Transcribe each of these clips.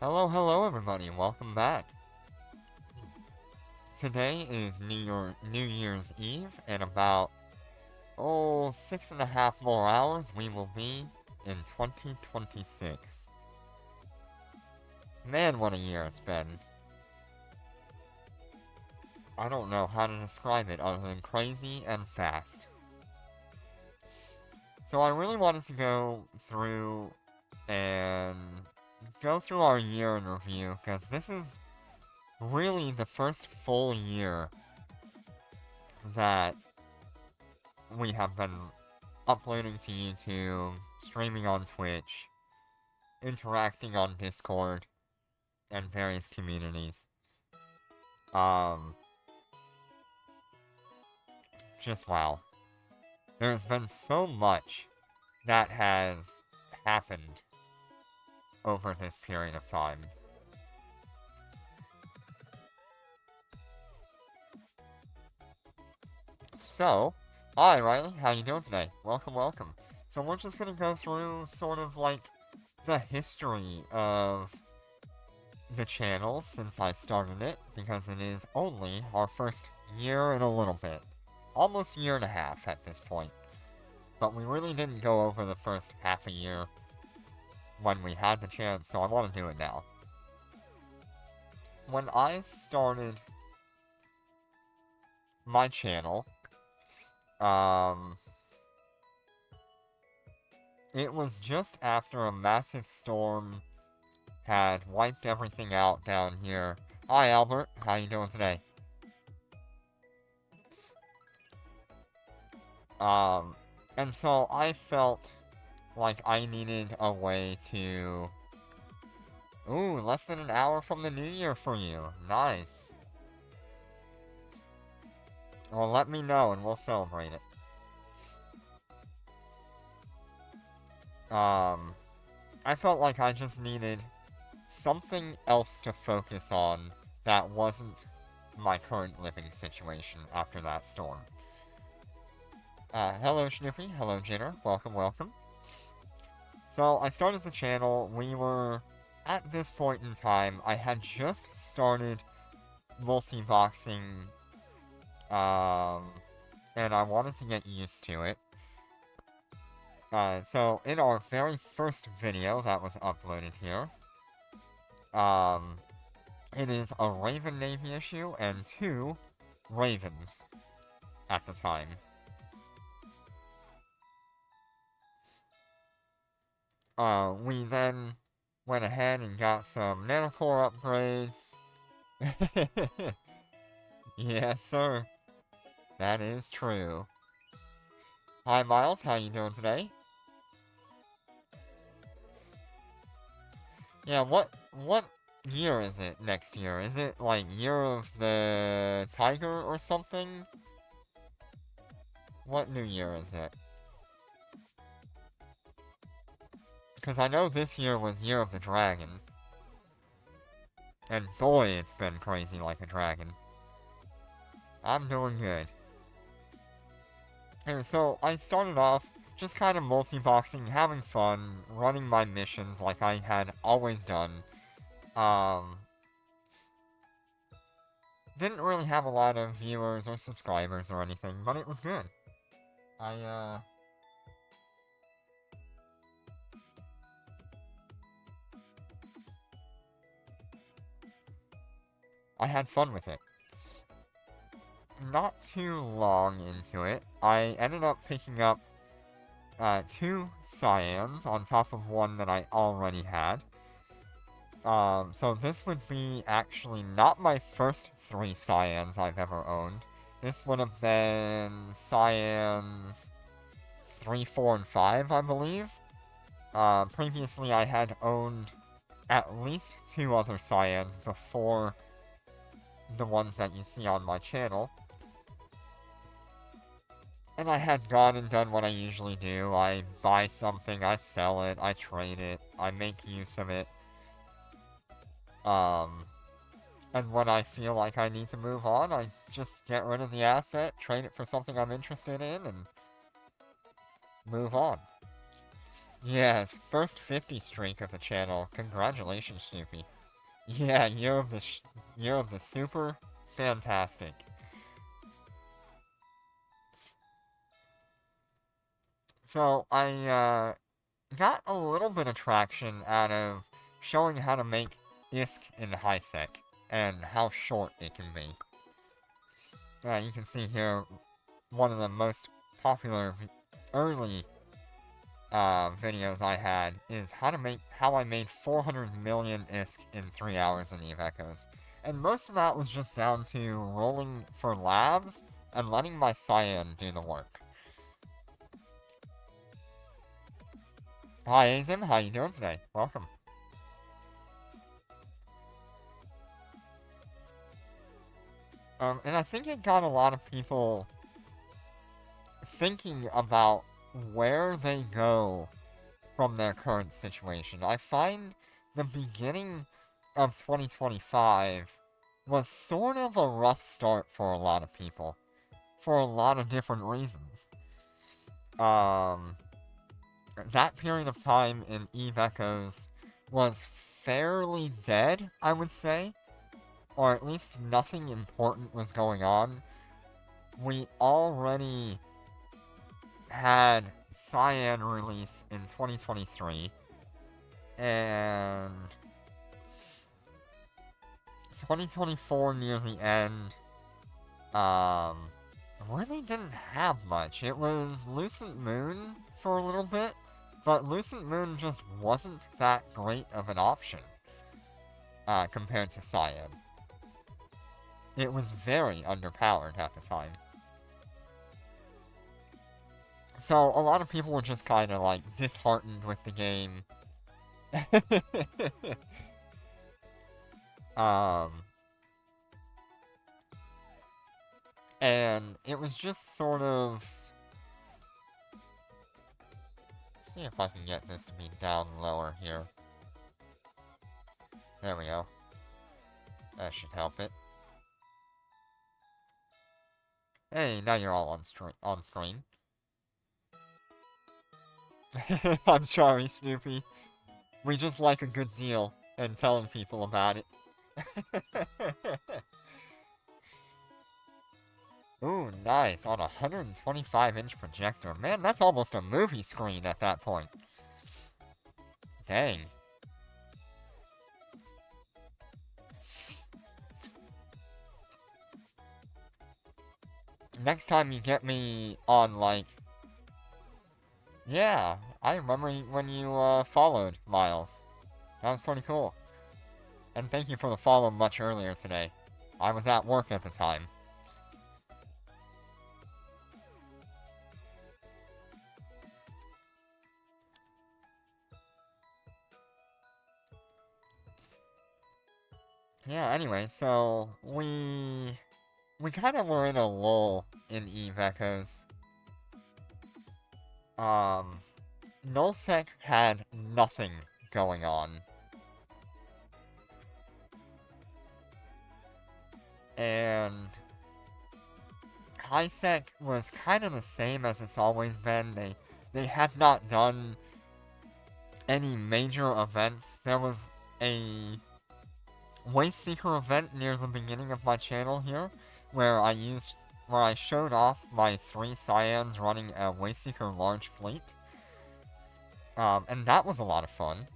Hello everybody, welcome back. Today is New Year's Eve, and about, 6.5 more hours we will be in 2026. Man, what a year it's been. I don't know how to describe it other than crazy and fast. So I really wanted to and go through our year in review, because this is really the first full year that we have been uploading to YouTube, streaming on Twitch, interacting on Discord, and various communities. Just wow. There's been so much that has happened over this period of time. So, hi Riley, how you doing today? Welcome. So we're just gonna go through sort of like the history of the channel since I started it, because it is only our first year and a little bit. Almost a year and a half at this point. But we really didn't go over the first half a year when we had the chance, so I want to do it now. When I started my channel, it was just after a massive storm had wiped everything out down here. Hi Albert, how you doing today? And so I felt like I needed a way to... Ooh, less than an hour from the new year for you. Nice. Well, let me know and we'll celebrate it. I felt like I just needed something else to focus on that wasn't my current living situation after that storm. Hello Snoopy, hello Jitter, welcome. So, I started the channel, at this point in time, I had just started multi-boxing, and I wanted to get used to it. So, in our very first video that was uploaded here, it is a Raven Navy issue and 2 Ravens at the time. We then went ahead and got some nanocore upgrades. Yes, sir. That is true. Hi, Miles. How you doing today? Yeah, what year is it next year? Is it, like, Year of the Tiger or something? What new year is it? Because I know this year was Year of the Dragon. And boy, it's been crazy like a dragon. I'm doing good. And so, I started off just kind of multi-boxing, having fun, running my missions like I had always done. Didn't really have a lot of viewers or subscribers or anything, but it was good. I had fun with it. Not too long into it, I ended up picking up 2 cyans on top of one that I already had. So this would be actually not my first 3 cyans I've ever owned. This would have been cyans 3, 4, and 5, I believe. Previously I had owned at least 2 other cyans before the ones that you see on my channel. And I had gone and done what I usually do. I buy something, I sell it, I trade it, I make use of it. And when I feel like I need to move on, I just get rid of the asset, trade it for something I'm interested in, and move on. Yes, first 50 streak of the channel. Congratulations, Snoopy. Yeah, Year of the Super. Fantastic. So, I got a little bit of traction out of showing how to make ISK in HiSec and how short it can be. You can see here one of the most popular early videos I had is how I made 400 million ISK in 3 hours in Eve Echoes. And most of that was just down to rolling for labs and letting my Cyan do the work. Hi Azim, how you doing today? Welcome. And I think it got a lot of people thinking about where they go from their current situation. I find the beginning of 2025 was sort of a rough start for a lot of people, for a lot of different reasons. That period of time in Eve Echoes was fairly dead, I would say, or at least nothing important was going on. We already had Cyan release in 2023, and 2024 near the end, really didn't have much. It was Lucent Moon for a little bit, but Lucent Moon just wasn't that great of an option, compared to Cyan. It was very underpowered at the time. So a lot of people were just kind of like disheartened with the game. um, and it was just sort of. See if I can get this to be down lower here. There we go. That should help it. Hey, now you're all on screen. I'm sorry, Snoopy. We just like a good deal and telling people about it. Ooh, nice. On a 125-inch projector. Man, that's almost a movie screen at that point. Dang. Next time you get me on, like... Yeah, I remember when you followed Miles. That was pretty cool. And thank you for the follow much earlier today. I was at work at the time. Yeah, anyway, so we kind of were in a lull in Eve Echoes. Nullsec had nothing going on. And HiSec was kind of the same as it's always been. They had not done any major events. There was a Wasteseeker event near the beginning of my channel here, where I showed off my 3 Cyans running a Wasteseeker large fleet. And that was a lot of fun.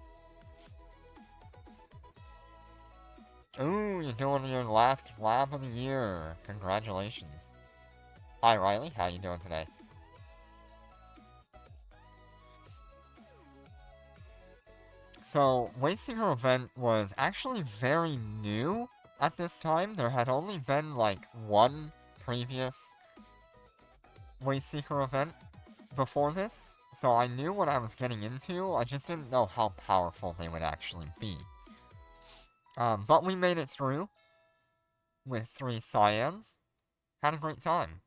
Ooh, you're doing your last lab of the year. Congratulations. Hi, Riley. How you doing today? So, Wasteseeker event was actually very new at this time. There had only been, like, one previous Wasteseeker event before this. So I knew what I was getting into, I just didn't know how powerful they would actually be. But we made it through with 3 Cyans. Had a great time.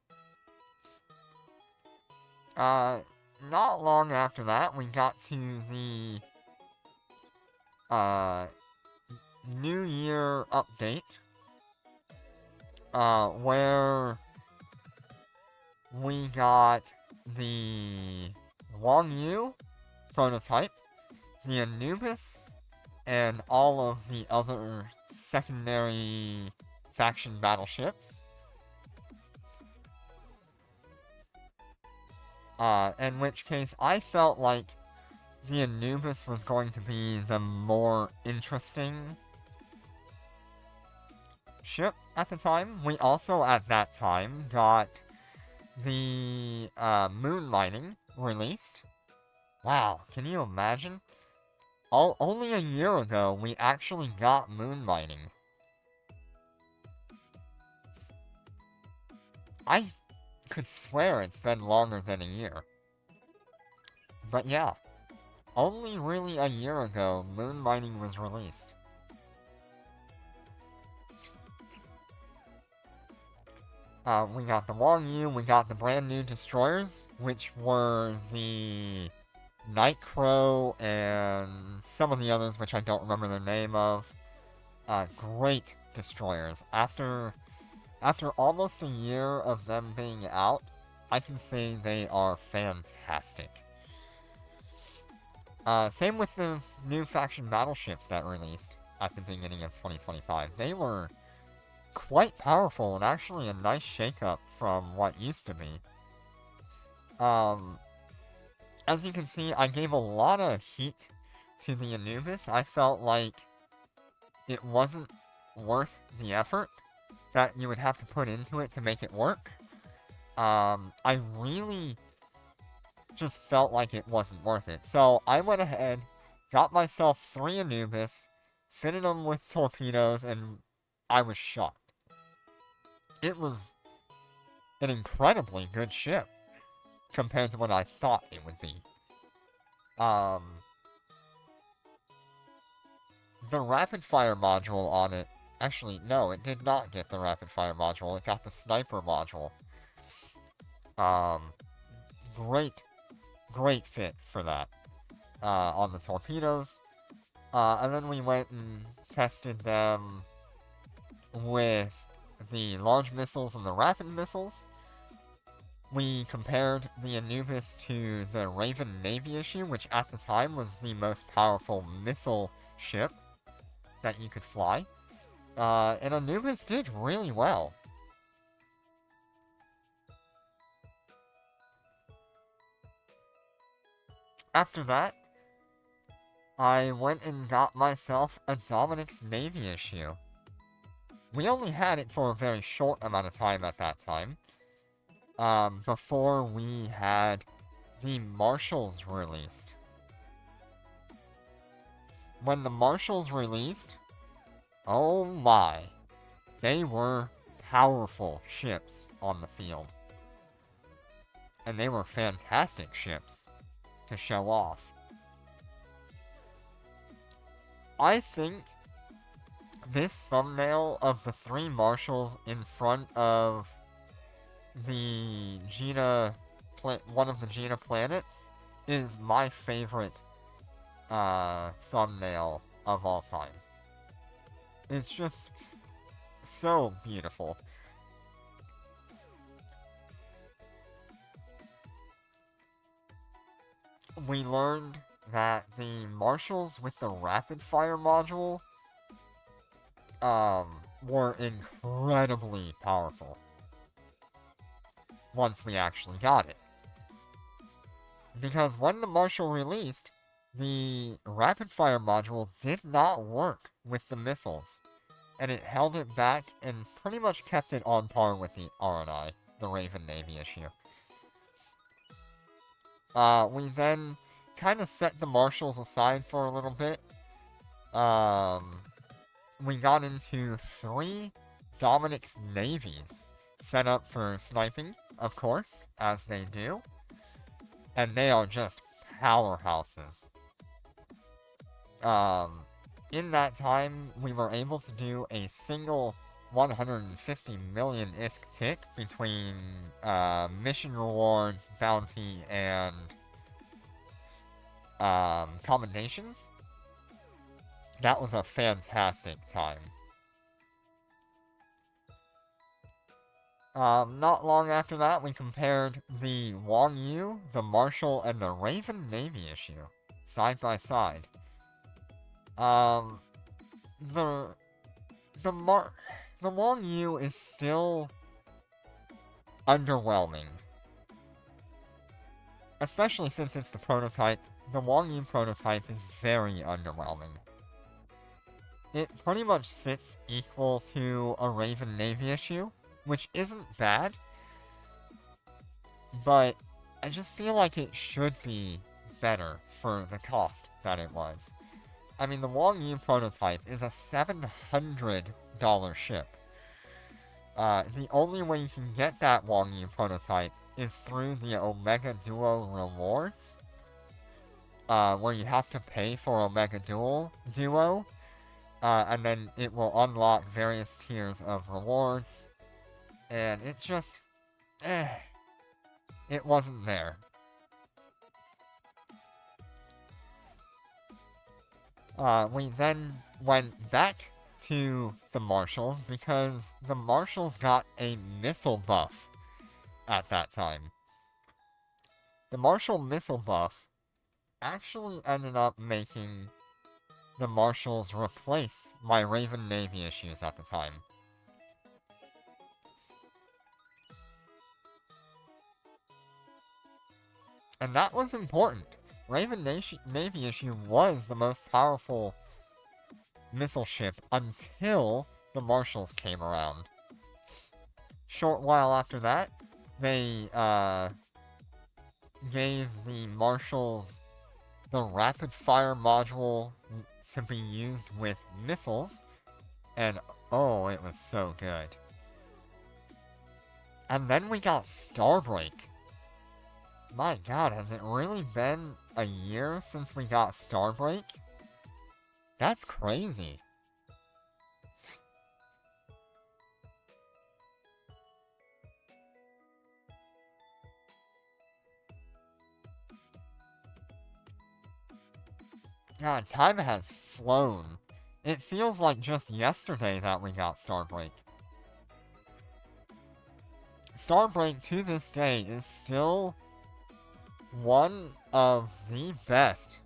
Not long after that, we got to the New Year update, where we got the Wang Yu prototype, the Anubis, and all of the other secondary faction battleships. In which case, I felt like the Anubis was going to be the more interesting ship at the time. We also, at that time, got the Moon Mining released. Wow, can you imagine? Only a year ago, we actually got Moon Mining. I could swear it's been longer than a year. But yeah, only really a year ago, Moon Mining was released. We got the Wang Yu, we got the brand new destroyers, which were the Nightcrow and some of the others, which I don't remember the name of. Great destroyers. After almost a year of them being out, I can say they are fantastic. Same with the new faction battleships that released at the beginning of 2025. They were quite powerful and actually a nice shakeup from what used to be. As you can see, I gave a lot of heat to the Anubis. I felt like it wasn't worth the effort that you would have to put into it to make it work. I really just felt like it wasn't worth it. So I went ahead, got myself 3 Anubis, fitted them with torpedoes, and I was shocked. It was an incredibly good ship compared to what I thought it would be. The rapid fire module on it, actually, no, it did not get the rapid fire module, it got the sniper module. Great fit for that, on the torpedoes. And then we went and tested them with the large missiles and the rapid missiles. We compared the Anubis to the Raven Navy issue, which at the time was the most powerful missile ship that you could fly. And Anubis did really well. After that, I went and got myself a Dominic's Navy issue. We only had it for a very short amount of time at that time. Before we had the Marshals released. When the Marshals released, oh my, they were powerful ships on the field. And they were fantastic ships to show off. I think this thumbnail of the 3 Marshals in front of the one of the Gina planets is my favorite thumbnail of all time. It's just so beautiful. We learned that the Marshals with the rapid fire module were incredibly powerful once we actually got it. Because when the Marshal released, the rapid fire module did not work with the missiles, and it held it back and pretty much kept it on par with the RNI, the Raven Navy issue. We then kind of set the Marshals aside for a little bit. We got into 3 Dominic's Navies, set up for sniping, of course, as they do. And they are just powerhouses. In that time, we were able to do a single 150 million ISK tick between mission rewards, bounty, and commendations. That was a fantastic time. Not long after that, we compared the Wang Yu, the Marshal, and the Raven Navy issue, side by side. Um, the the Mar the Wong Yu is still underwhelming, especially since it's the prototype. The Wong Yu prototype is very underwhelming. It pretty much sits equal to a Raven Navy issue, which isn't bad, but I just feel like it should be better for the cost that it was. I mean, the Wong Yu prototype is a $700 ship. The only way you can get that Wong Yu prototype is through the Omega Duo rewards, where you have to pay for Omega Duo, and then it will unlock various tiers of rewards, and it just, it wasn't there. We then went back to the Marshals because the Marshals got a missile buff at that time. The Marshal missile buff actually ended up making the Marshals replace my Raven Navy issues at the time. And that was important. Raven Navy issue was the most powerful missile ship until the Marshals came around. Short while after that, they gave the Marshals the rapid fire module to be used with missiles, and oh, it was so good. And then we got Starbreak. My god, has it really been a year since we got Starbreak? That's crazy. God, time has flown. It feels like just yesterday that we got Starbreak. Starbreak to this day is still one of the best,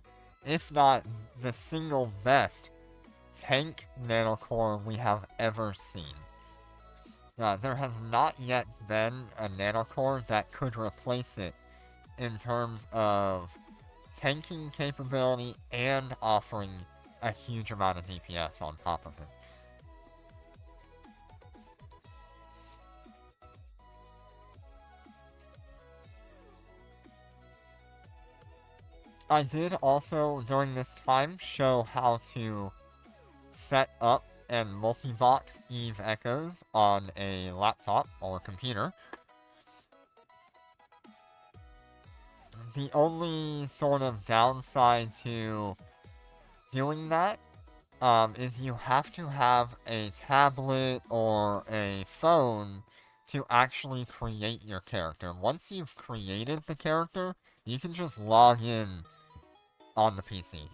if not the single best, tank nanocore we have ever seen. There has not yet been a nanocore that could replace it in terms of tanking capability and offering a huge amount of DPS on top of it. I did also, during this time, show how to set up and multi-box Eve Echoes on a laptop or a computer. The only sort of downside to doing that is you have to have a tablet or a phone to actually create your character. Once you've created the character, you can just log in on the PC.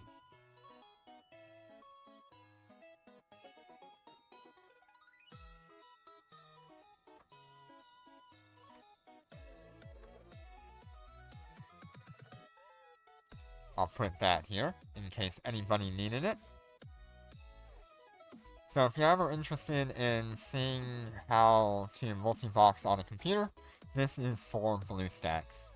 I'll put that here in case anybody needed it. So if you're ever interested in seeing how to multi-box on a computer, this is for BlueStacks.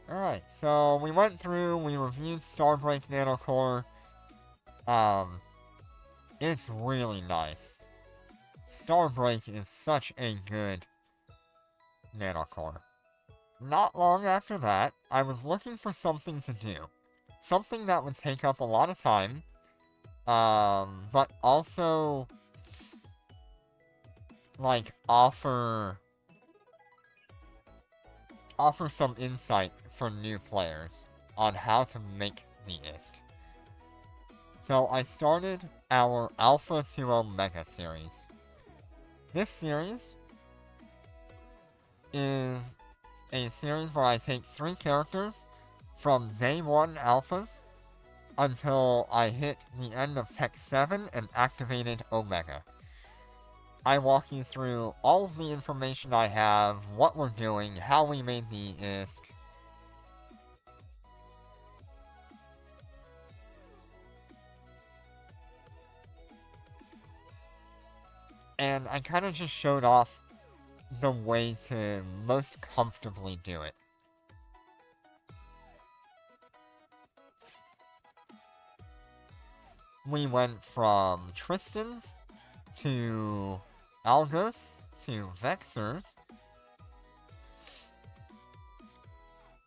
Alright, so we went through, we reviewed Starbreak Nanocore. It's really nice. Starbreak is such a good nanocore. Not long after that, I was looking for something to do. Something that would take up a lot of time, but also, like, offer some insight for new players on how to make the ISK. So I started our Alpha to Omega series. This series is a series where I take 3 characters from day 1 alphas until I hit the end of Tech 7 and activated Omega. I walk you through all of the information I have, what we're doing, how we made the ISK. And I kind of just showed off the way to most comfortably do it. We went from Tristan's to Algos to Vexers,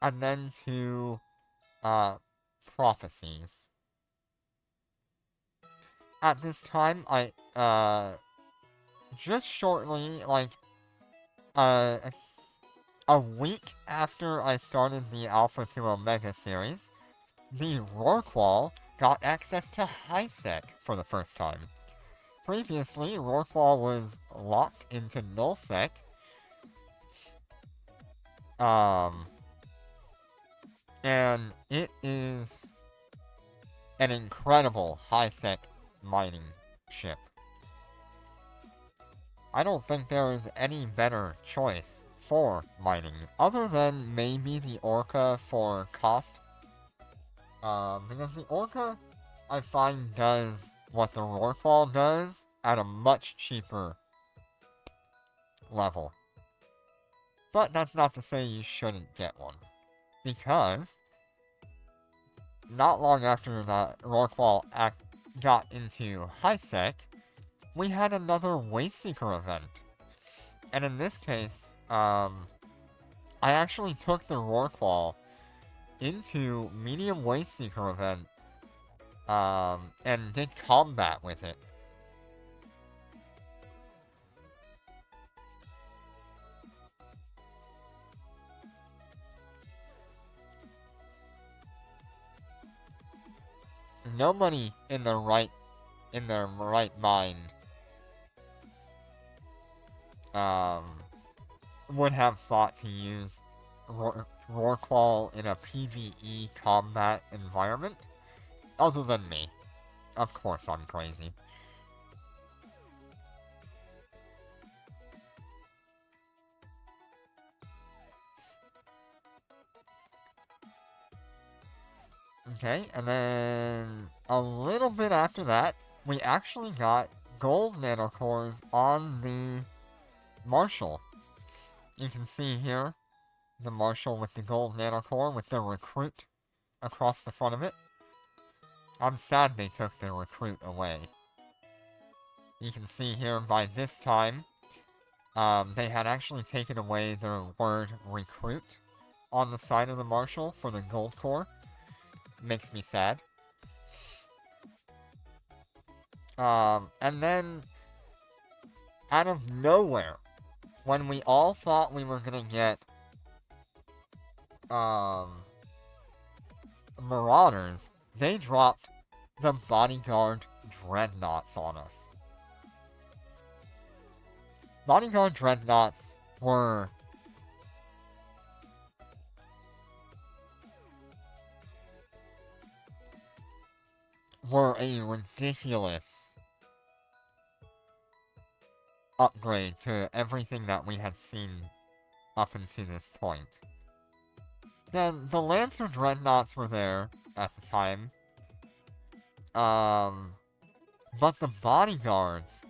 and then to Prophecies. At this time, I just shortly, like uh, a week after I started the Alpha to Omega series, the Rorqual got access to HiSec for the first time. Previously, Rorqual was locked into NullSec. And it is an incredible HiSec mining ship. I don't think there is any better choice for mining, other than maybe the Orca for cost. Because the Orca, I find, does what the Rorqual does at a much cheaper level. But that's not to say you shouldn't get one. Because, not long after the Rorqual got into HiSec, we had another Wasteseeker event. And in this case, I actually took the Rorqual into Medium Wasteseeker event, and did combat with it. Nobody in their right mind would have thought to use Rorqual in a PvE combat environment, other than me. Of course I'm crazy. Okay, and then a little bit after that, we actually got gold nanocores on the Marshal. You can see here the Marshal with the gold nanocore with the recruit across the front of it. I'm sad they took the recruit away. You can see here by this time, they had actually taken away the word recruit on the side of the Marshal for the gold core. Makes me sad. And then, out of nowhere, when we all thought we were gonna get, Marauders, they dropped the Bodyguard Dreadnoughts on us. Bodyguard Dreadnoughts were a ridiculous upgrade to everything that we had seen up until this point. Then the Lancer Dreadnoughts were there at the time. But the Bodyguards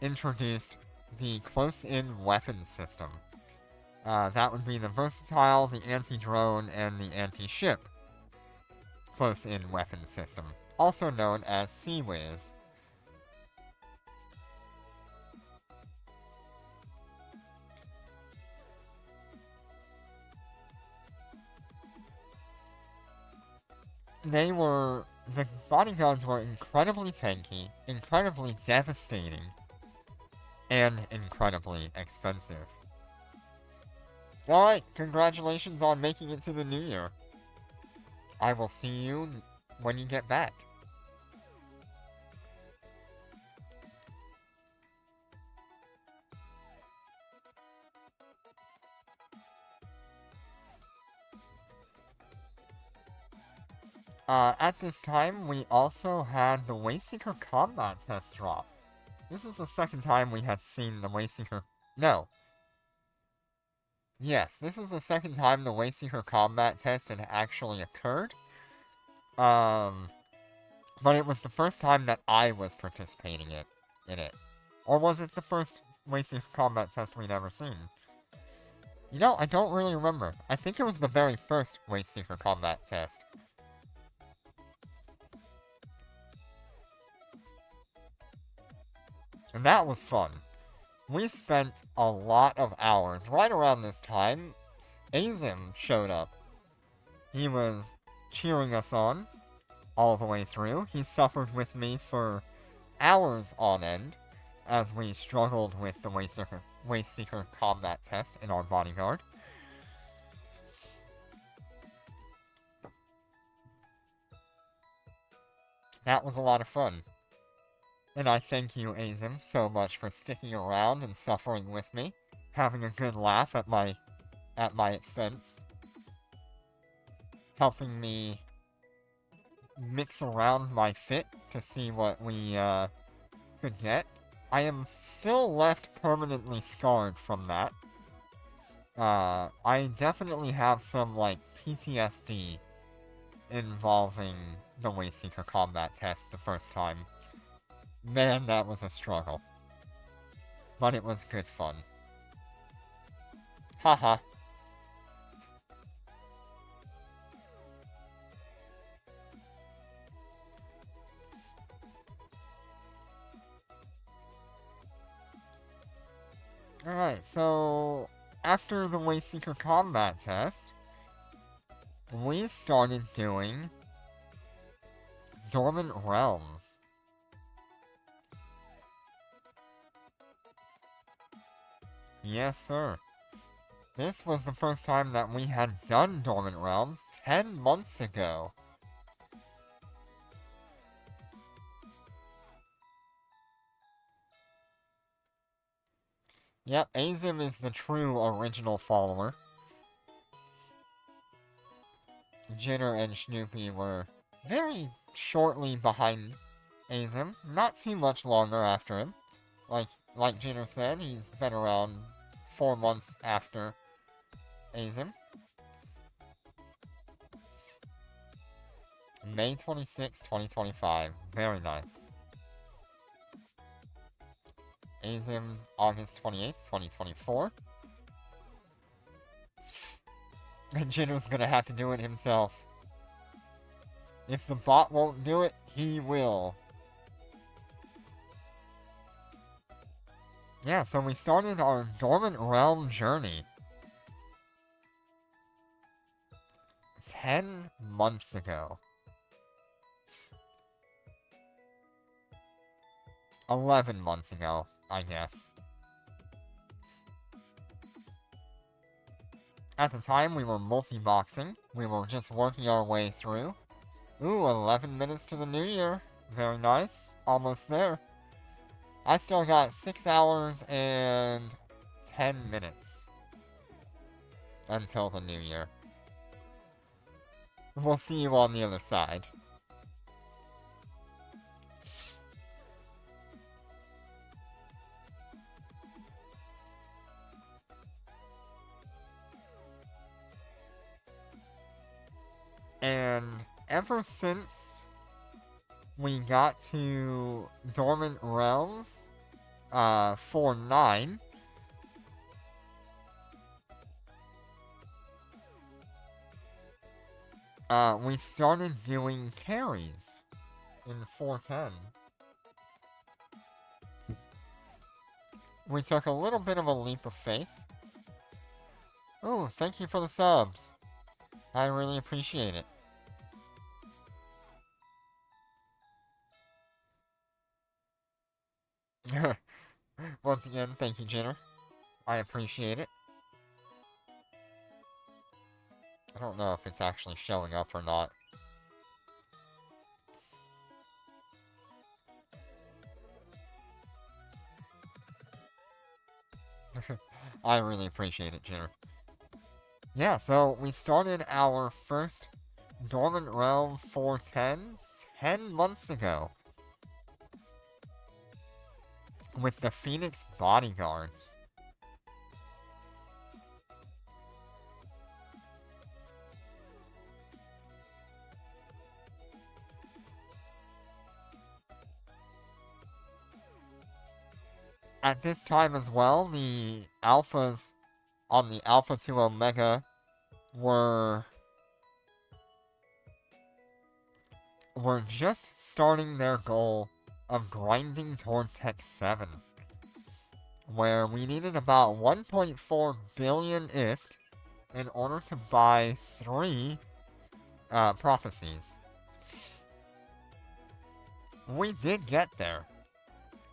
introduced the close-in weapons system. That would be the Versatile, the Anti-Drone, and the Anti-Ship close-in weapons system, also known as CWIS. The Bodyguards were incredibly tanky, incredibly devastating, and incredibly expensive. Alright, congratulations on making it to the new year. I will see you when you get back. At this time, we also had the Wasteseeker combat test drop. This is the second time we had seen the Wayseeker. No. Yes, this is the second time the Wayseeker combat test had actually occurred. But it was the first time that I was participating in it. Or was it the first Wayseeker combat test we'd ever seen? You know, I don't really remember. I think it was the very first Wayseeker combat test. And that was fun. We spent a lot of hours. Right around this time, Azim showed up. He was cheering us on all the way through. He suffered with me for hours on end as we struggled with the Wayseeker combat test in our bodyguard. That was a lot of fun. And I thank you, Azim, so much for sticking around and suffering with me, having a good laugh at my expense, helping me mix around my fit to see what we could get. I am still left permanently scarred from that. I definitely have some, like, PTSD involving the Wayseeker combat test the first time. Man, that was a struggle. But it was good fun. Haha. Alright, so after the Wayseeker combat test, we started doing Dormant Realms. Yes, sir. This was the first time that we had done Dormant Realms 10 months ago. Yep, Azim is the true original follower. Jitter and Snoopy were very shortly behind Azim, not too much longer after him. Like Jitter said, he's been around 4 months after Azim. May 26, 2025. Very nice. Azim, August 28th, 2024. And Jitter's gonna have to do it himself. If the bot won't do it, he will. Yeah, so we started our Dormant Realm journey 10 months ago. 11 months ago, I guess. At the time, we were multi-boxing. We were just working our way through. Ooh, 11 minutes to the new year. Very nice. Almost there. I still got 6 hours and 10 minutes until the new year. We'll see you on the other side. And ever since we got to Dormant Realms 4-9, we started doing carries in 410. We took a little bit of a leap of faith. Oh, thank you for the subs. I really appreciate it. Once again, thank you, Jenner. I appreciate it. I don't know if it's actually showing up or not. I really appreciate it, Jenner. Yeah, so we started our first Dormant Realm 410 10 months ago. with the Phoenix Bodyguards. At this time as well, the Alphas on the Alpha to Omega were just starting their goal of grinding toward Tech 7, where we needed about 1.4 billion ISK in order to buy 3 prophecies. We did get there,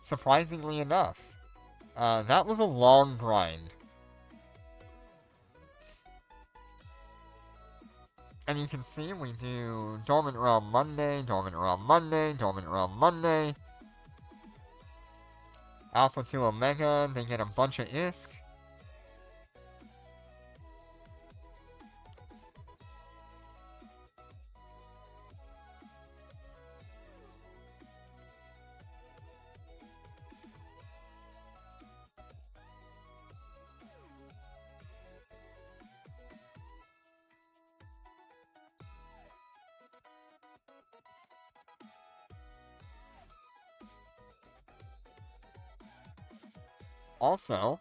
surprisingly enough. That was a long grind. And you can see we do Dormant Realm Monday, Dormant Realm Monday, Dormant Realm Monday. Alpha to Omega, they get a bunch of ISK. Also,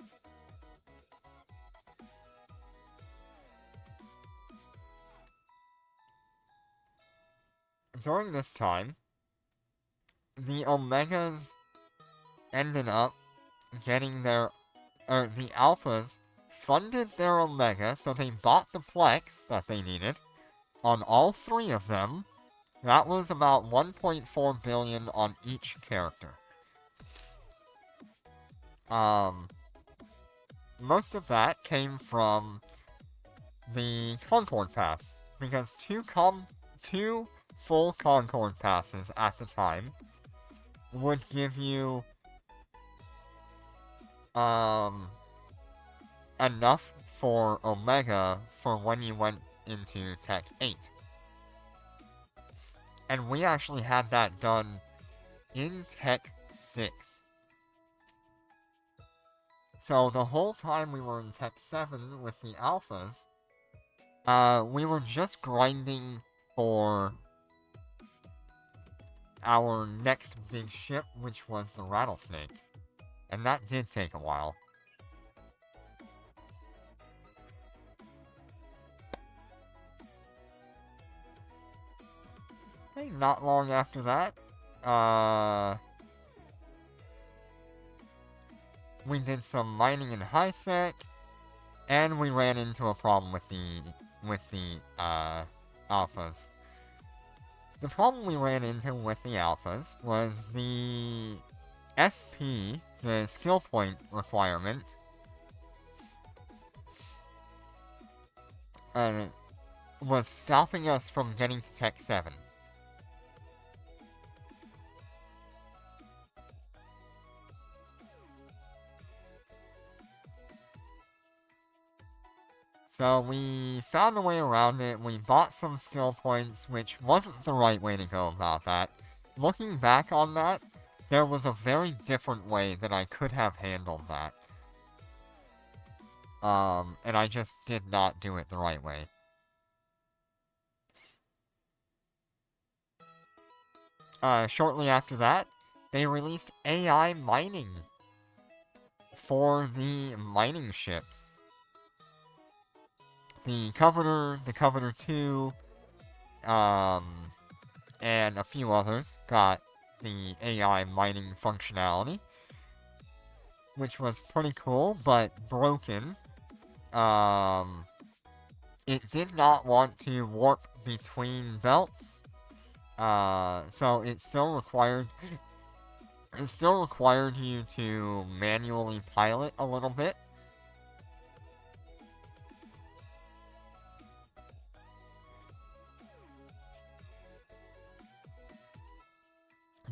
during this time, the Omegas ended up getting the Alphas funded their Omega, so they bought the Plex that they needed on all 3 of them. That was about 1.4 billion on each character. Most of that came from the Concord Pass, because 2 full Concord Passes at the time would give you enough for Omega for when you went into Tech 8. And we actually had that done in Tech 6. So the whole time we were in Tech 7 with the Alphas, we were just grinding for our next big ship, which was the Rattlesnake. And that did take a while. Okay, not long after that, we did some mining in HiSec, and we ran into a problem with the Alphas. The problem we ran into with the Alphas was the SP, the skill point requirement, was stopping us from getting to Tech 7. So we found a way around it. We bought some skill points, which wasn't the right way to go about that. Looking back on that, there was a very different way that I could have handled that. And I just did not do it the right way. Shortly after that, they released AI mining for the mining ships. The Covenant 2, and a few others got the AI mining functionality, which was pretty cool, but broken. It did not want to warp between belts, so it still required you to manually pilot a little bit.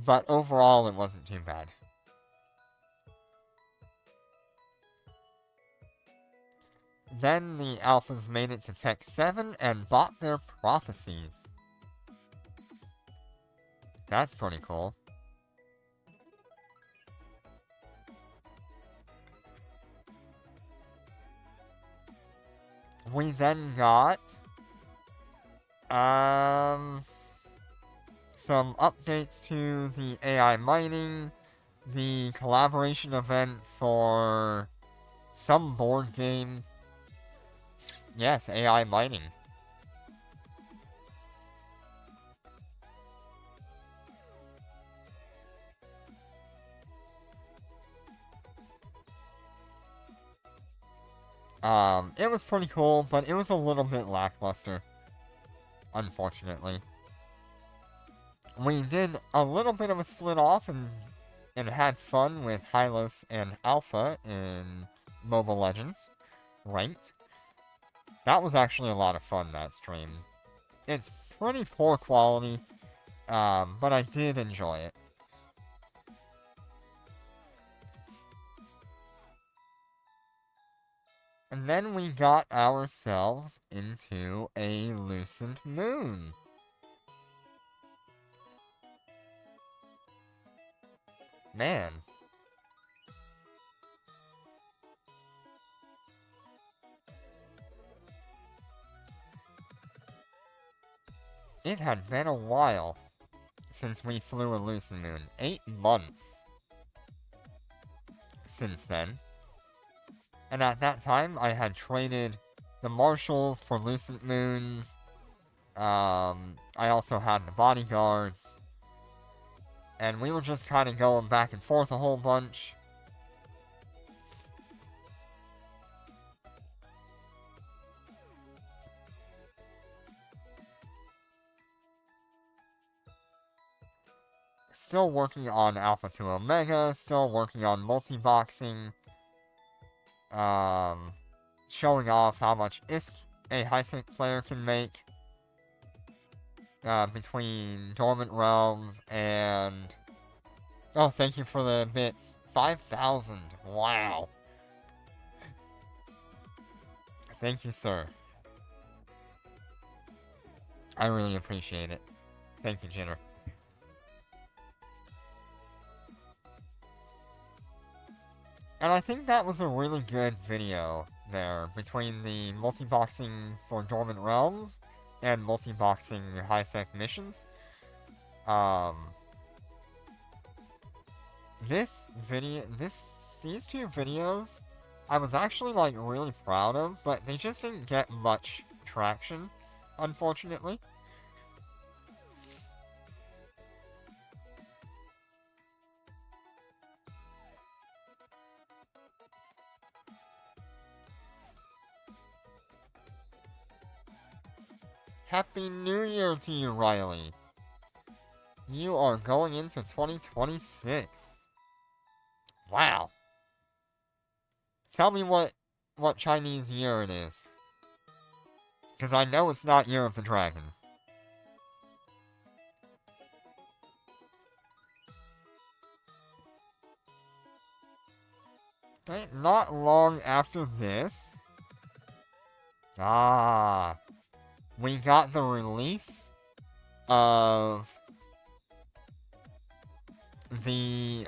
But overall, it wasn't too bad. Then the Alphas made it to Tech 7 and bought their prophecies. That's pretty cool. We then got some updates to the AI mining, the collaboration event for some board game. Yes, AI mining. It was pretty cool, but it was a little bit lackluster, unfortunately. We did a little bit of a split off and had fun with Hylos and Alpha in Mobile Legends Ranked. That was actually a lot of fun, that stream. It's pretty poor quality, but I did enjoy it. And then we got ourselves into a Lucent Moon. Man. It had been a while since we flew a Lucent Moon. 8 months since then. And at that time, I had traded the Marshals for Lucent Moons. I also had the Bodyguards. And we were just kind of going back and forth a whole bunch. Still working on Alpha to Omega, still working on multi-boxing. Showing off how much ISK a high-sync player can make. Between Dormant Realms and... Oh, thank you for the bits. 5,000. Wow. Thank you, sir. I really appreciate it. Thank you, Jitter. And I think that was a really good video there, between the multi-boxing for Dormant Realms and multi-boxing high-sec missions. These two videos, I was actually, like, really proud of, but they just didn't get much traction, unfortunately. Happy New Year to you, Riley. You are going into 2026. Wow. Tell me what Chinese year it is. Because I know it's not Year of the Dragon. Okay, not long after this... we got the release of the,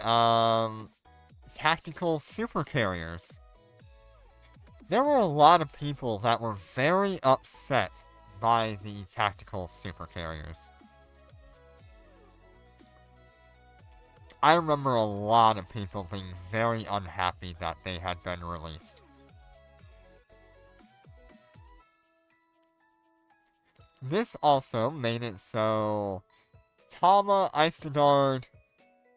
tactical super carriers. There were a lot of people that were very upset by the tactical super carriers. I remember a lot of people being very unhappy that they had been released. This also made it so Tama, Eistedard,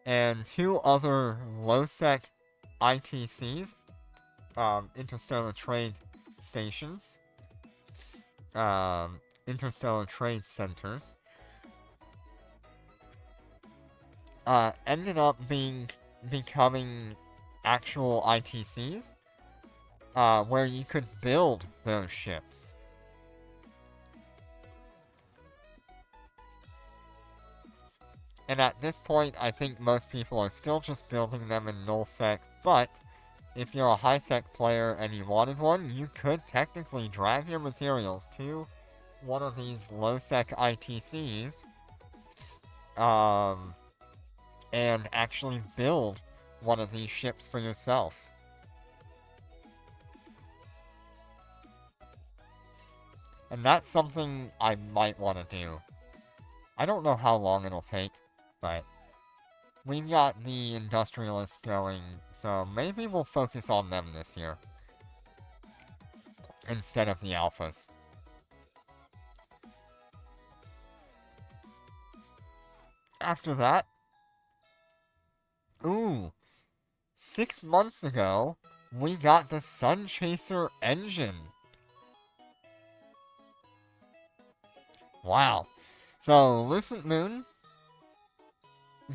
and 2 other low-sec ITCs, Interstellar Trade Stations, Interstellar Trade Centers, ended up becoming actual ITCs, where you could build those ships. And at this point, I think most people are still just building them in nullsec, but if you're a high-sec player and you wanted one, you could technically drag your materials to one of these low-sec ITCs, and actually build one of these ships for yourself. And that's something I might want to do. I don't know how long it'll take, but we've got the Industrialists going, so maybe we'll focus on them this year instead of the Alphas. After that, ooh, 6 months ago, we got the Sunchaser engine. Wow. So, Lucent Moon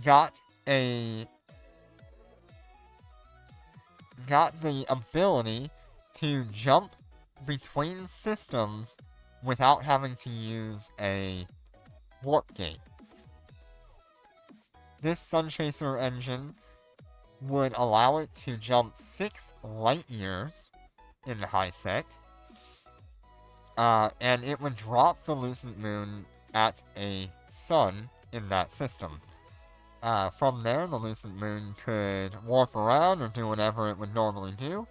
got the ability to jump between systems without having to use a warp gate. This Sunchaser engine would allow it to jump 6 light years in high sec, and it would drop the Lucent Moon at a sun in that system. From there, the Lucent Moon could warp around or do whatever it would normally do,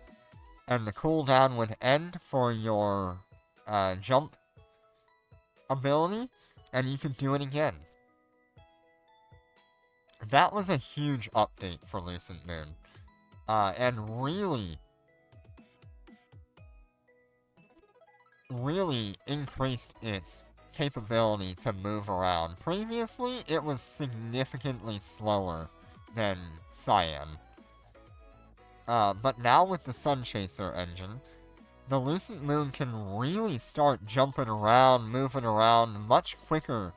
and the cooldown would end for your jump ability, and you could do it again. That was a huge update for Lucent Moon, and really increased its capability to move around. Previously, it was significantly slower than Cyan. But now with the Sunchaser engine, the Lucent Moon can really start jumping around, moving around much quicker,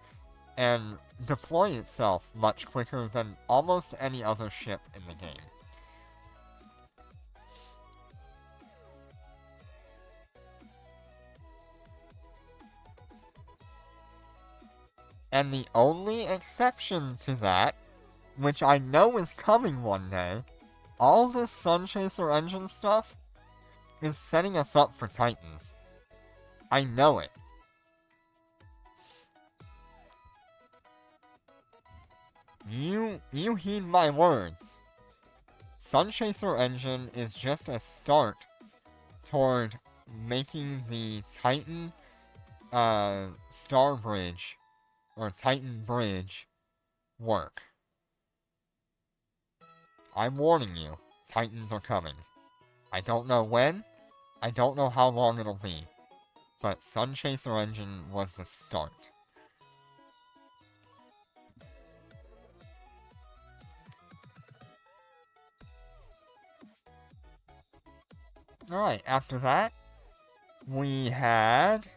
and deploy itself much quicker than almost any other ship in the game. And the only exception to that, which I know is coming one day, all this Sunchaser engine stuff is setting us up for Titans. I know it. You heed my words. Sunchaser engine is just a start toward making the Titan Star Bridge or Titan Bridge work. I'm warning you, Titans are coming. I don't know when, I don't know how long it'll be, but Sunchaser engine was the start. Alright, after that, we had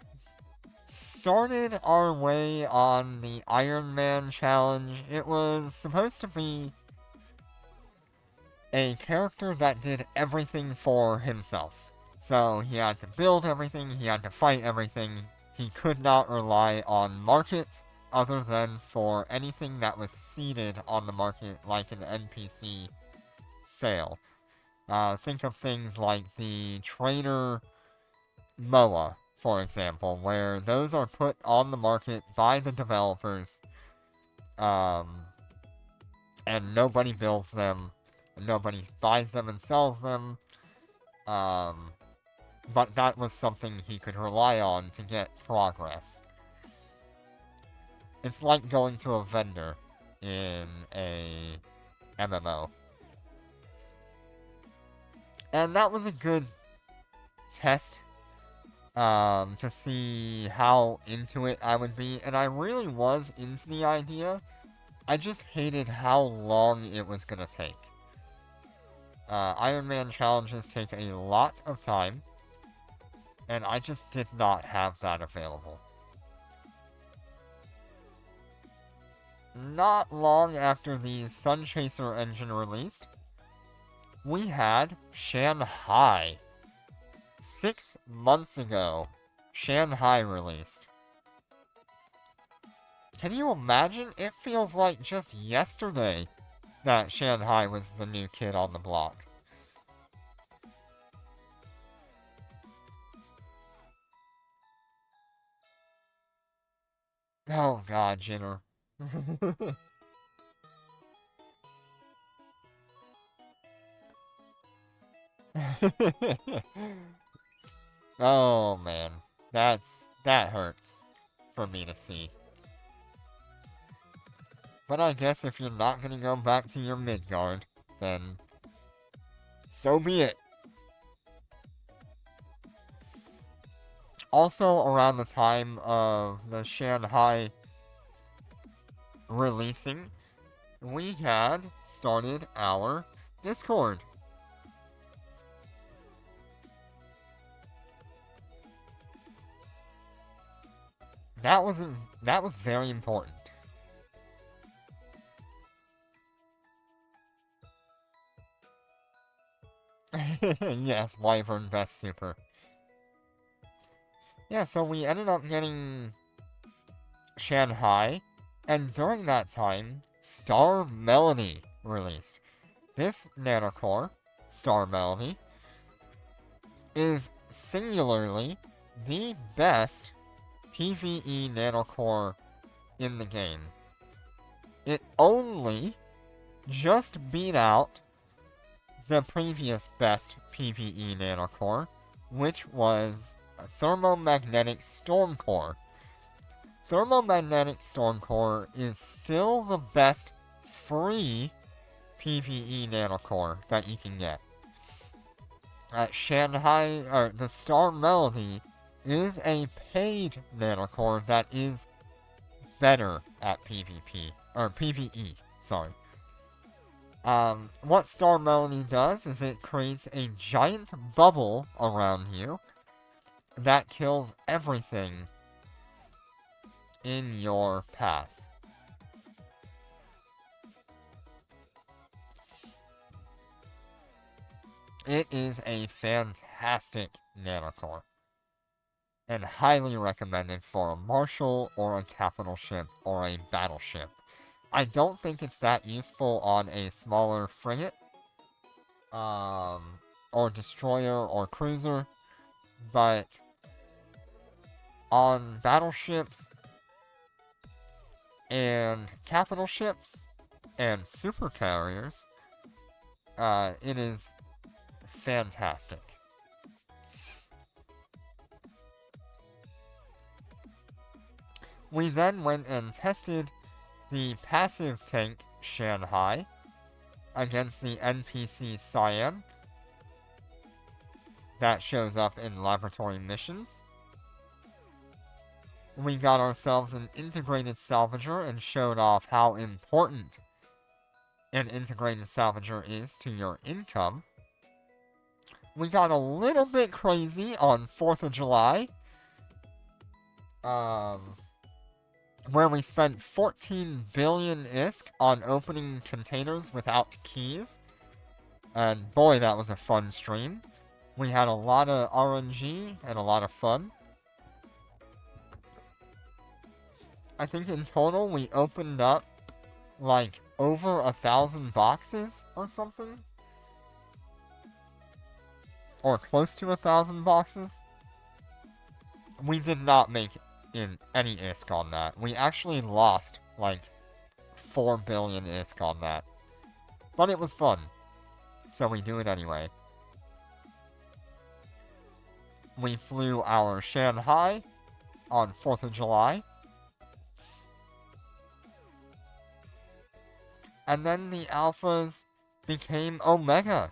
started our way on the Iron Man challenge. It was supposed to be a character that did everything for himself. So he had to build everything, he had to fight everything, he could not rely on market other than for anything that was seeded on the market like an NPC sale. Think of things like the trainer MOA, for example, where those are put on the market by the developers, and nobody builds them, nobody buys them and sells them, but that was something he could rely on to get progress. It's like going to a vendor in a MMO. And that was a good test to see how into it I would be, and I really was into the idea. I just hated how long it was gonna take. Iron Man challenges take a lot of time, and I just did not have that available. Not long after the Sunchaser engine released, we had Shanghai. 6 months ago, Shanghai released. Can you imagine? It feels like just yesterday that Shanghai was the new kid on the block. Oh god, Jinner. Oh man. That hurts for me to see. But I guess if you're not gonna go back to your Midgard, then so be it. Also, around the time of the Shanghai releasing, we had started our Discord. That was very important. Yes, Wyvern Best Super. Yeah, so we ended up getting Shanghai, and during that time, Star Melody released. This nanocore, Star Melody, is singularly the best PvE nanocore in the game. It only just beat out the previous best PvE nanocore, which was Thermomagnetic Stormcore. Thermomagnetic Stormcore is still the best free PvE nanocore that you can get. The Star Melody is a paid nanocore that is better at PvP, or PvE, sorry. What Star Melody does is it creates a giant bubble around you that kills everything in your path. It is a fantastic nanocore, and highly recommended for a marshal or a capital ship or a battleship. I don't think it's that useful on a smaller frigate, or destroyer or cruiser, but on battleships and capital ships and supercarriers, it is fantastic. We then went and tested the passive tank Shanghai against the NPC Cyan that shows up in laboratory missions. We got ourselves an integrated salvager and showed off how important an integrated salvager is to your income. We got a little bit crazy on 4th of July, where we spent 14 billion ISK on opening containers without keys. And boy, that was a fun stream. We had a lot of RNG and a lot of fun. I think in total we opened up like over 1,000 boxes or something. Or close to 1,000 boxes. We did not make in any ISK on that. We actually lost like 4 billion ISK on that. But it was fun. So we do it anyway. We flew our Shanghai on 4th of July. And then the alphas became Omega.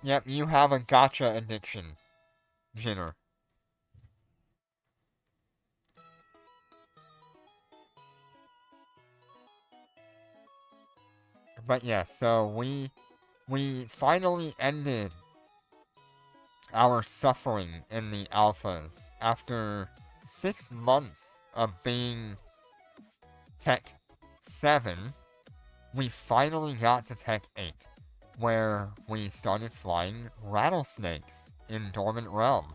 Yep, you have a gacha addiction, Jinner. But yeah, so we finally ended our suffering in the alphas after 6 months of being Tech 7. We finally got to Tech 8, where we started flying rattlesnakes in Dormant Realm.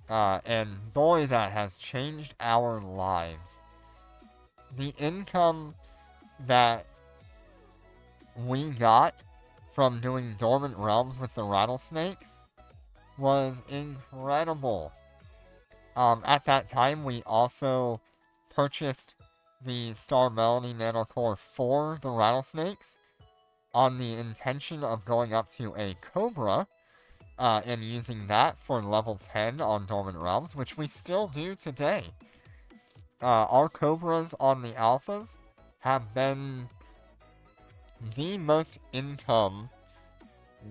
And boy, that has changed our lives. The income that we got from doing Dormant Realms with the rattlesnakes was incredible. At that time, we also purchased the Star Melody Nanocore for the Rattlesnakes on the intention of going up to a Cobra and using that for level 10 on Dormant Realms, which we still do today. Our Cobras on the Alphas have been the most income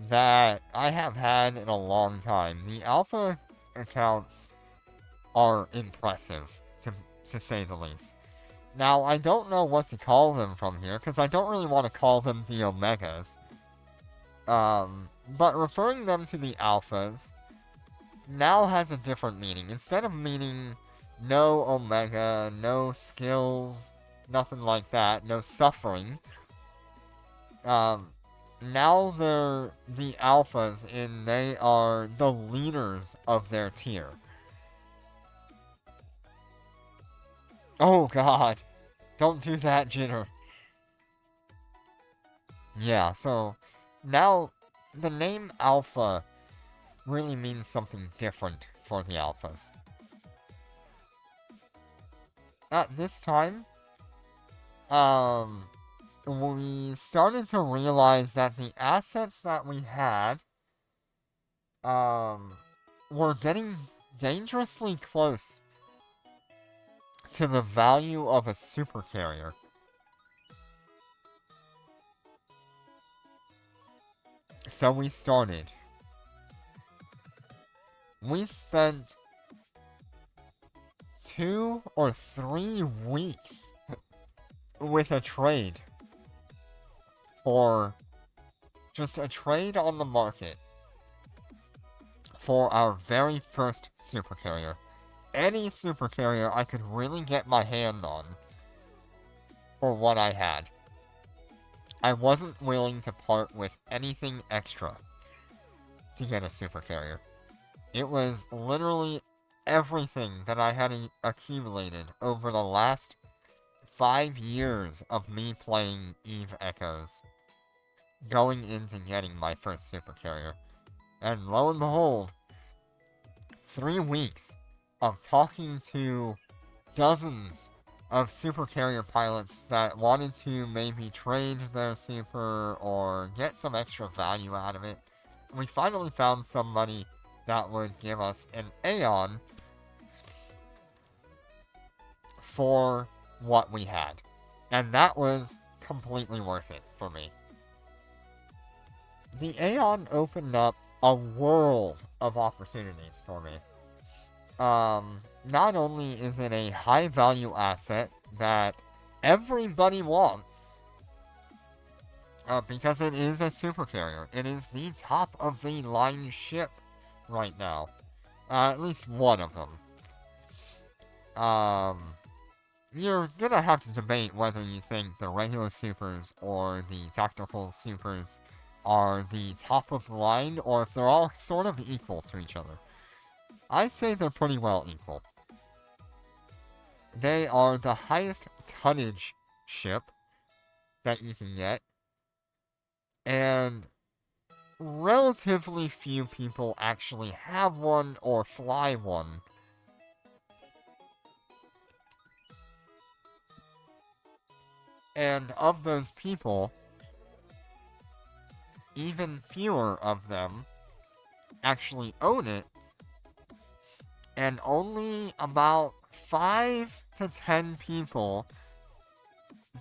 that I have had in a long time. The Alpha accounts are impressive, to say the least. Now, I don't know what to call them from here, because I don't really want to call them the Omegas. But referring them to the Alphas now has a different meaning. Instead of meaning no Omega, no skills, nothing like that, no suffering, now they're the Alphas, and they are the leaders of their tier. Oh god, don't do that, Jitter. Yeah, so now the name Alpha really means something different for the Alphas. At this time, we started to realize that the assets that we had, were getting dangerously close to the value of a super carrier. So we started. We spent 2 or 3 weeks with a trade for just a trade on the market for our very first super carrier. Any super carrier I could really get my hand on for what I had. I wasn't willing to part with anything extra to get a super carrier. It was literally everything that I had accumulated over the last 5 years of me playing Eve Echoes going into getting my first super carrier. And lo and behold, 3 weeks of talking to dozens of super carrier pilots that wanted to maybe trade their super or get some extra value out of it, we finally found somebody that would give us an Aeon for what we had. And that was completely worth it for me. The Aeon opened up a world of opportunities for me. Not only is it a high value asset that everybody wants, because it is a super carrier. It is the top of the line ship right now. At least one of them. You're gonna have to debate whether you think the regular supers or the tactical supers are the top of the line, or if they're all sort of equal to each other. I say they're pretty well equal. They are the highest tonnage ship that you can get, and relatively few people actually have one or fly one. And of those people, even fewer of them actually own it, and only about 5 to 10 people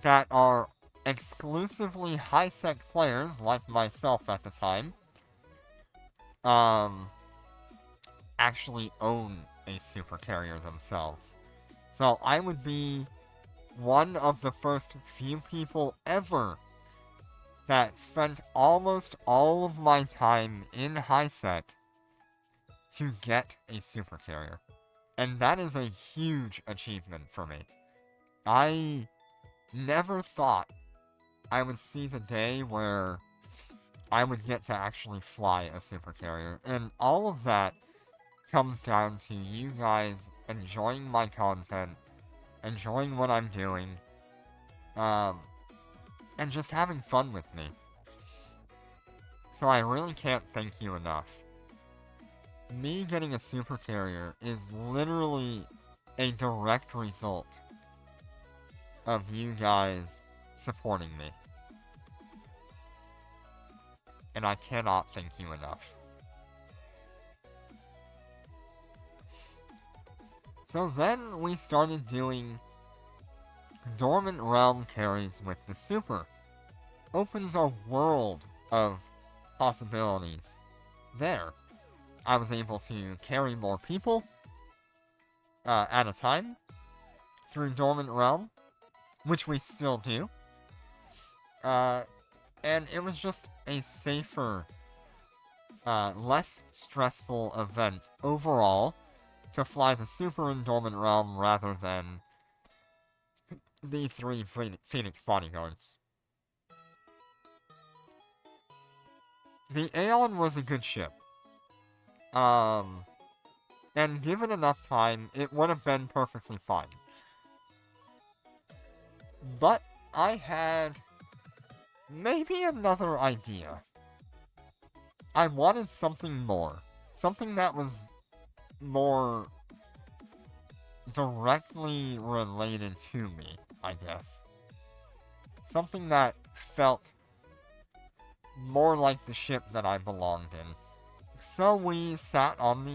that are exclusively high-sec players, like myself at the time, actually own a super carrier themselves. So I would be one of the first few people ever that spent almost all of my time in high-sec to get a super carrier. And that is a huge achievement for me. I never thought I would see the day where I would get to actually fly a super carrier. And all of that comes down to you guys enjoying my content, enjoying what I'm doing, and just having fun with me. So I really can't thank you enough. me getting a super carrier is literally a direct result of you guys supporting me. And I cannot thank you enough. So then we started doing Dormant Realm carries with the super. Opens a world of possibilities there. I was able to carry more people at a time through Dormant Realm, which we still do. And it was just a safer, less stressful event overall to fly the super in Dormant Realm rather than the 3 Phoenix bodyguards. The Aeon was a good ship. And given enough time, it would have been perfectly fine. But I had maybe another idea. I wanted something more. Something that was more directly related to me, I guess. Something that felt more like the ship that I belonged in. So we sat on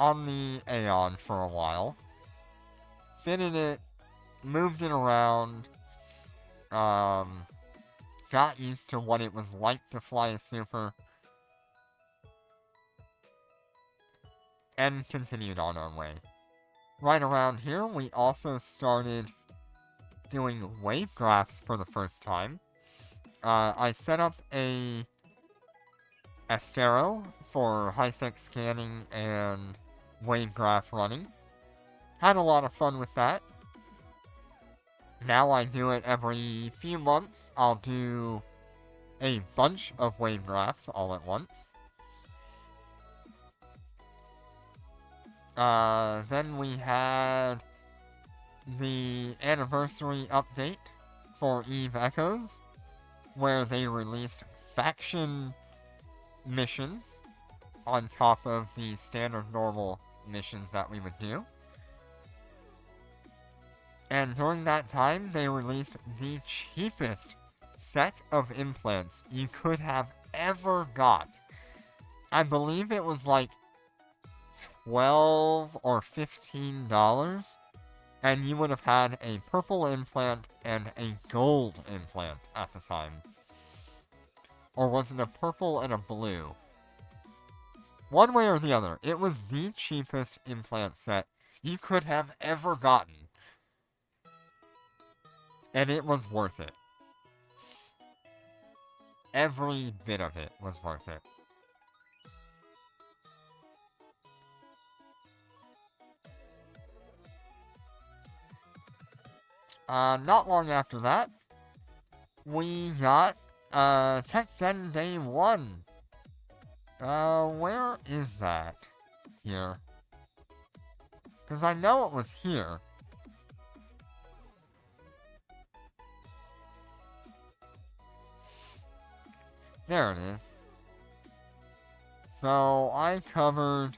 the Aeon for a while, fitted it, moved it around, got used to what it was like to fly a super, and continued on our way. Right around here, we also started doing wave graphs for the first time. I set up a Astero for high-sec scanning and wave graph running. Had a lot of fun with that. Now I do it every few months. I'll do a bunch of wave graphs all at once. Then we had the anniversary update for EVE Echoes, where they released faction missions on top of the standard normal missions that we would do. And during that time, they released the cheapest set of implants you could have ever got. I believe it was like $12 or $15, and you would have had a purple implant and a gold implant at the time. Or was it a purple and a blue? One way or the other, it was the cheapest implant set you could have ever gotten. And it was worth it. Every bit of it was worth it. Not long after that, we got, Tech 10 Day 1. Where is that? Here. Because I know it was here. There it is. So, I covered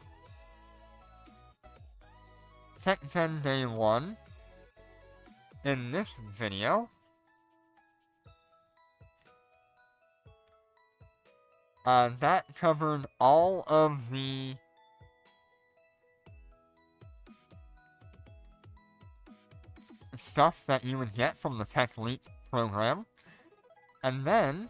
Tech 10 Day 1 in this video. That covered all of the stuff that you would get from the Tech Leap program. And then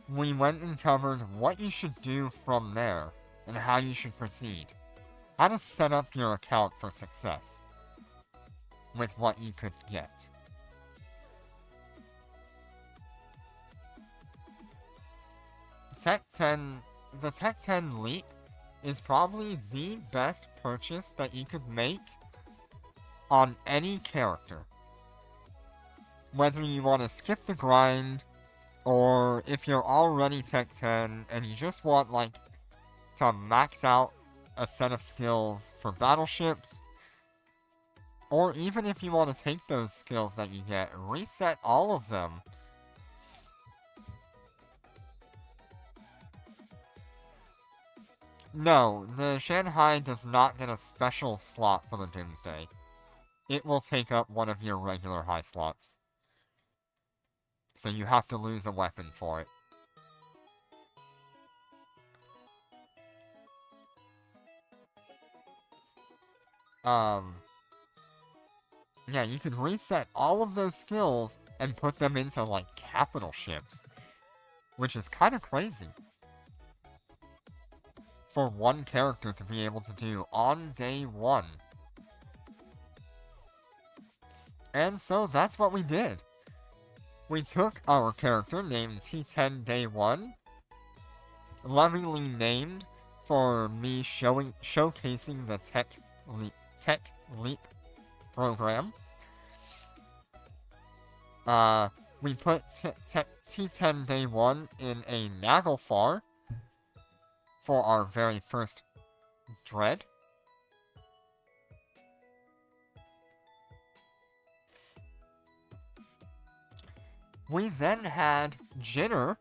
we went and covered what you should do from there and how you should proceed. How to set up your account for success with what you could get. The Tech 10 Leap is probably the best purchase that you could make on any character. Whether you want to skip the grind, or if you're already Tech 10 and you just want, like, to max out a set of skills for battleships, Or even if you want to take those skills that you get, reset all of them. No, the Shanghai does not get a special slot for the Doomsday. It will take up one of your regular high slots. So you have to lose a weapon for it. Yeah, you can reset all of those skills and put them into, like, capital ships. Which is kind of crazy. For one character to be able to do on day one. And so that's what we did. We took our character named T10 Day 1, lovingly named for me showcasing the Tech Leap program. We put T10 Day 1 in a Naglfar for our very first Dread. We then had Jinner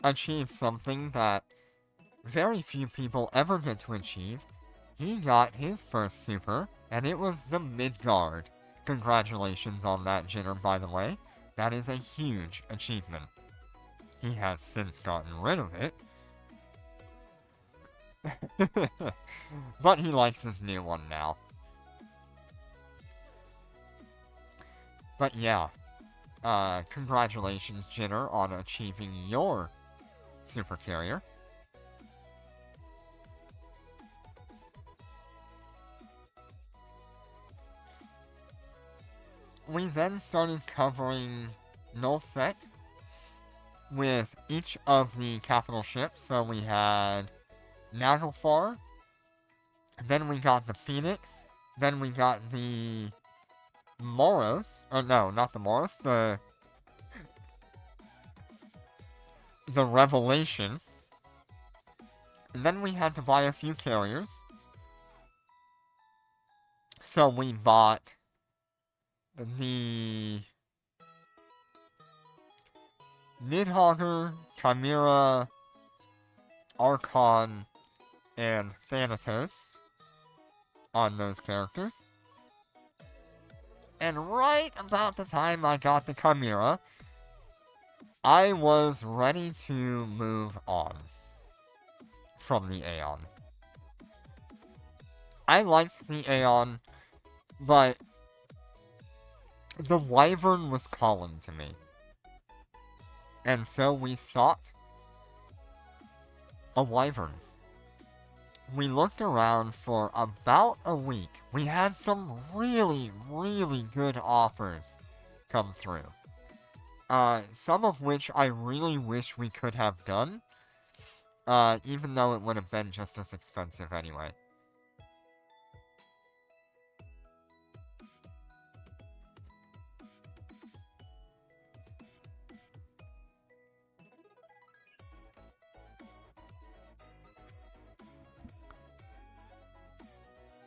achieve something that very few people ever get to achieve. He got his first super, and it was the Midgard. Congratulations on that, Jinner, by the way. That is a huge achievement. He has since gotten rid of it. But he likes his new one now. But yeah. Congratulations, Jinner, on achieving your super carrier. We then started covering Nullsec with each of the capital ships. So we had Naglfar, then we got the Phoenix, then we got the Moros. Oh no, not the Moros, the Revelation. And then we had to buy a few carriers. So we bought the Nidhogger, Chimera, Archon, and Thanatos on those characters. And right about the time I got the Chimera, I was ready to move on from the Aeon. I liked the Aeon, but the Wyvern was calling to me. And so we sought a Wyvern. We looked around for about a week. We had some really, really good offers come through. Some of which I really wish we could have done. Even though it would have been just as expensive anyway.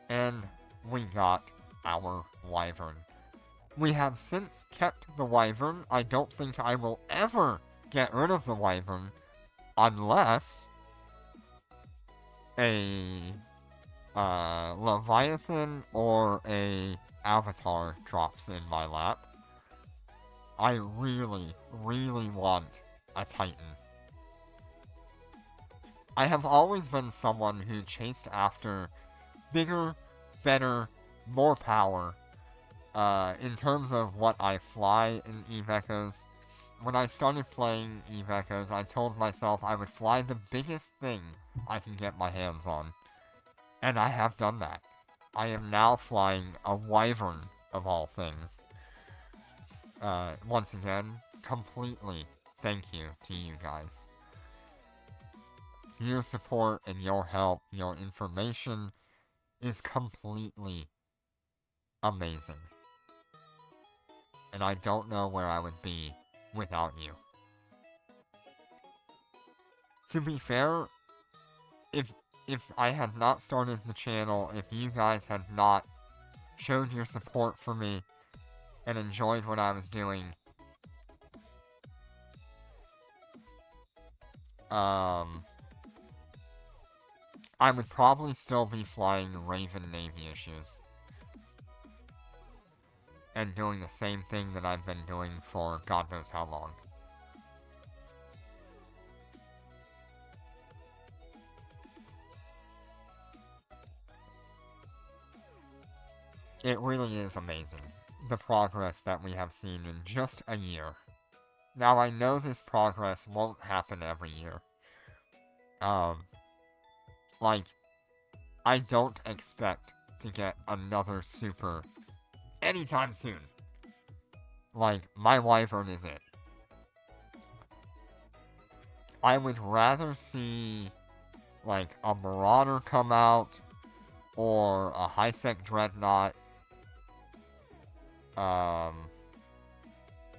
And we got our Wyvern. We have since kept the Wyvern. I don't think I will ever get rid of the Wyvern unless a Leviathan or a Avatar drops in my lap. I really, really want a Titan. I have always been someone who chased after bigger, better, more power. In terms of what I fly in Eve Echoes, when I started playing Eve Echoes, I told myself I would fly the biggest thing I can get my hands on. And I have done that. I am now flying a Wyvern, of all things. Once again, completely thank you to you guys. Your support and your help, your information is completely amazing. And I don't know where I would be without you. To be fair, if I had not started the channel, if you guys had not showed your support for me, and enjoyed what I was doing, I would probably still be flying Raven Navy issues. And doing the same thing that I've been doing for God knows how long. It really is amazing, the progress that we have seen in just a year. Now, I know this progress won't happen every year. Like, I don't expect to get another super anytime soon. Like, my Wyvern is it. I would rather see, like, a Marauder come out, or a High-Sec Dreadnought.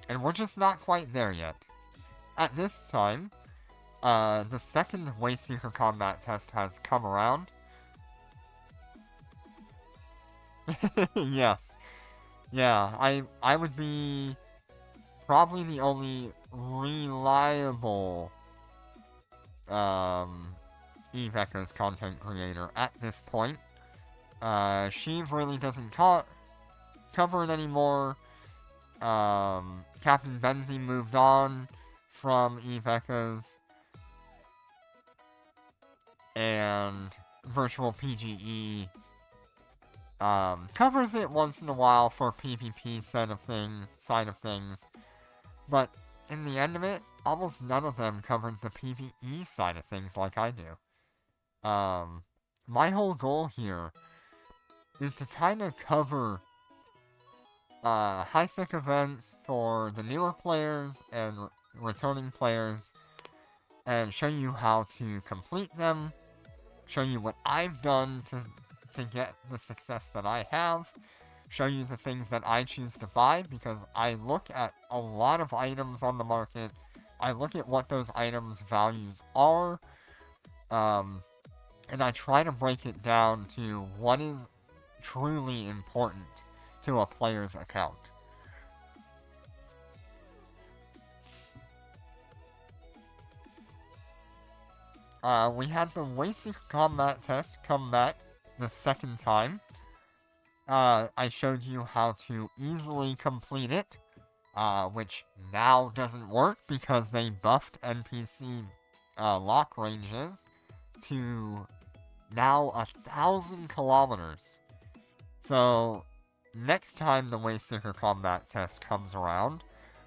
And we're just not quite there yet. At this time, the second Wayseeker combat test has come around. Yes. Yeah, I would be probably the only reliable Eve Echoes content creator at this point. Sheev really doesn't cover it anymore. Captain Benzie moved on from Eve Echoes. And Virtual PGE covers it once in a while for PvP side of things. But in the end of it, almost none of them covered the PvE side of things like I do. My whole goal here is to kind of cover high-sec events for the newer players and returning players, and show you how to complete them, show you what I've done to get the success that I have, show you the things that I choose to buy, because I look at a lot of items on the market, I look at what those items' values are, and I try to break it down to what is truly important to a player's account. We had the Wayseeker combat test come back the second time. I showed you how to easily complete it, which now doesn't work because they buffed NPC lock ranges to now 1,000 kilometers. So, next time the Wayseeker combat test comes around,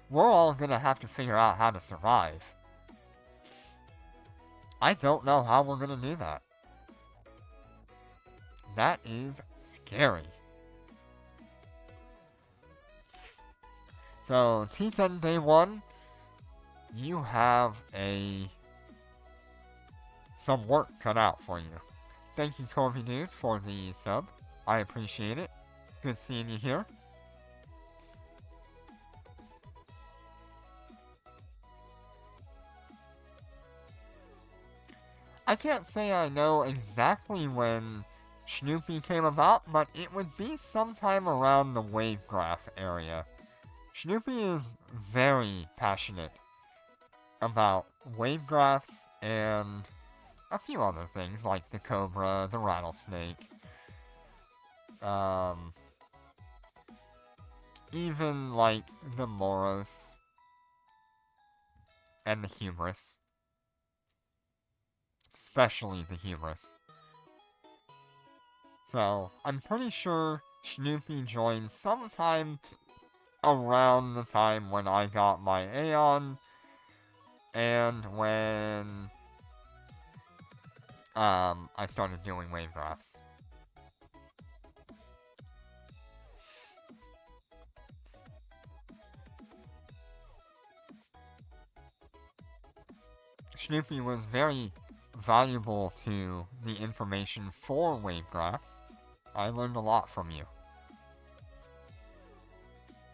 we're all gonna have to figure out how to survive. I don't know how we're gonna do that. That is scary. So, T10 Day 1, you have some work cut out for you. Thank you, Corby Dude, for the sub. I appreciate it. Good seeing you here. I can't say I know exactly when Snoopy came about, but it would be sometime around the Wavegraph area. Snoopy is very passionate about wavegraphs and a few other things like the Cobra, the Rattlesnake, even like the Moros and the Hubris. Especially the Hubris. So, I'm pretty sure Snoopy joined sometime around the time when I got my Aeon, and when I started doing wavegraphs. Snoopy was very valuable to the information for wavegraphs. I learned a lot from you.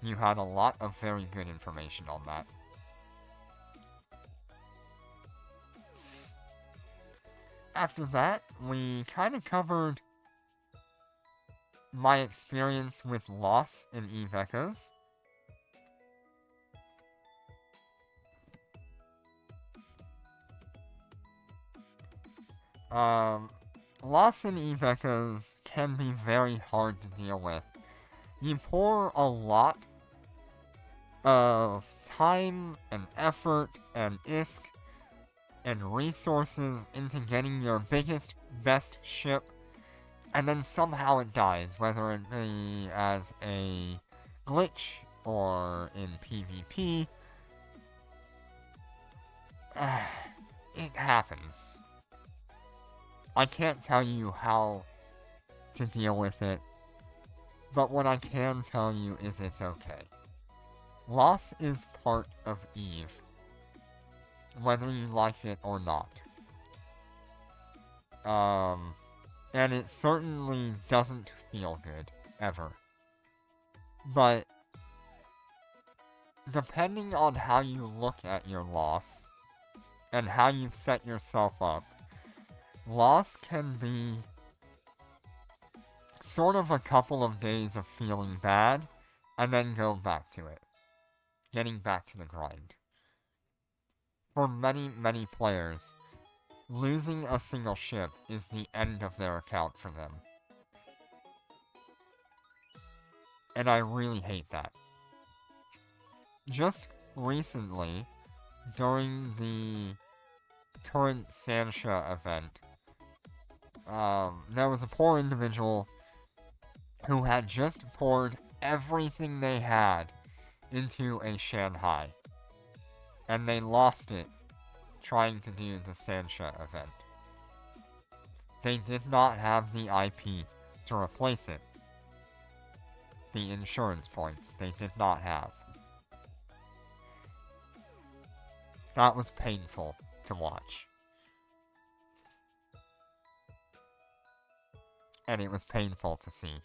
You had a lot of very good information on that. After that, we kind of covered my experience with loss in Eve Echoes. Loss in Eve Echoes can be very hard to deal with. You pour a lot of time and effort and ISK and resources into getting your biggest, best ship, and then somehow it dies, whether it be as a glitch or in PvP. It happens. I can't tell you how to deal with it, but what I can tell you is it's okay. Loss is part of Eve, whether you like it or not. And it certainly doesn't feel good, ever. But, depending on how you look at your loss, and how you've set yourself up, loss can be sort of a couple of days of feeling bad, and then go back to it. Getting back to the grind. For many, many players, losing a single ship is the end of their account for them. And I really hate that. Just recently, during the current Sansha event, there was a poor individual who had just poured everything they had into a Shanghai. And they lost it trying to do the Sansha event. They did not have the IP to replace it. The insurance points they did not have. That was painful to watch. And it was painful to see.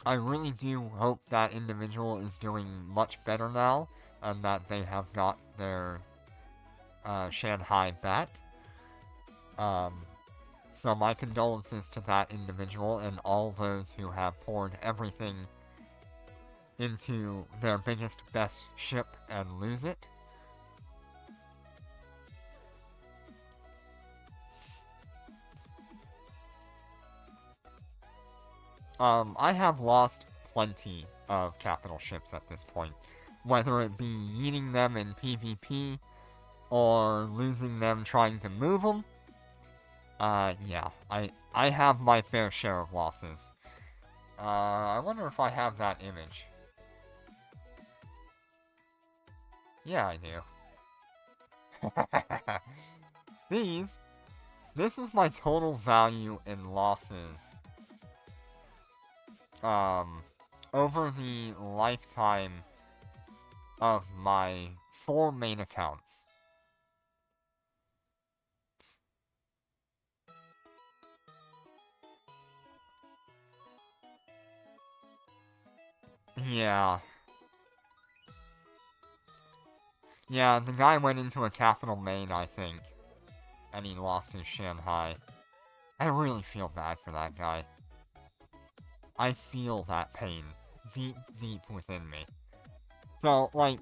I really do hope that individual is doing much better now, and that they have got their Shanghai back. So my condolences to that individual and all those who have poured everything into their biggest, best ship and lose it. I have lost plenty of capital ships at this point, whether it be eating them in PvP or losing them trying to move them. Yeah, I have my fair share of losses. I wonder if I have that image. Yeah, I do. This is my total value in losses. Over the lifetime of my 4 main accounts. Yeah. Yeah, the guy went into a capital main, I think. And he lost his Shanghai. I really feel bad for that guy. I feel that pain deep, deep within me. So, like,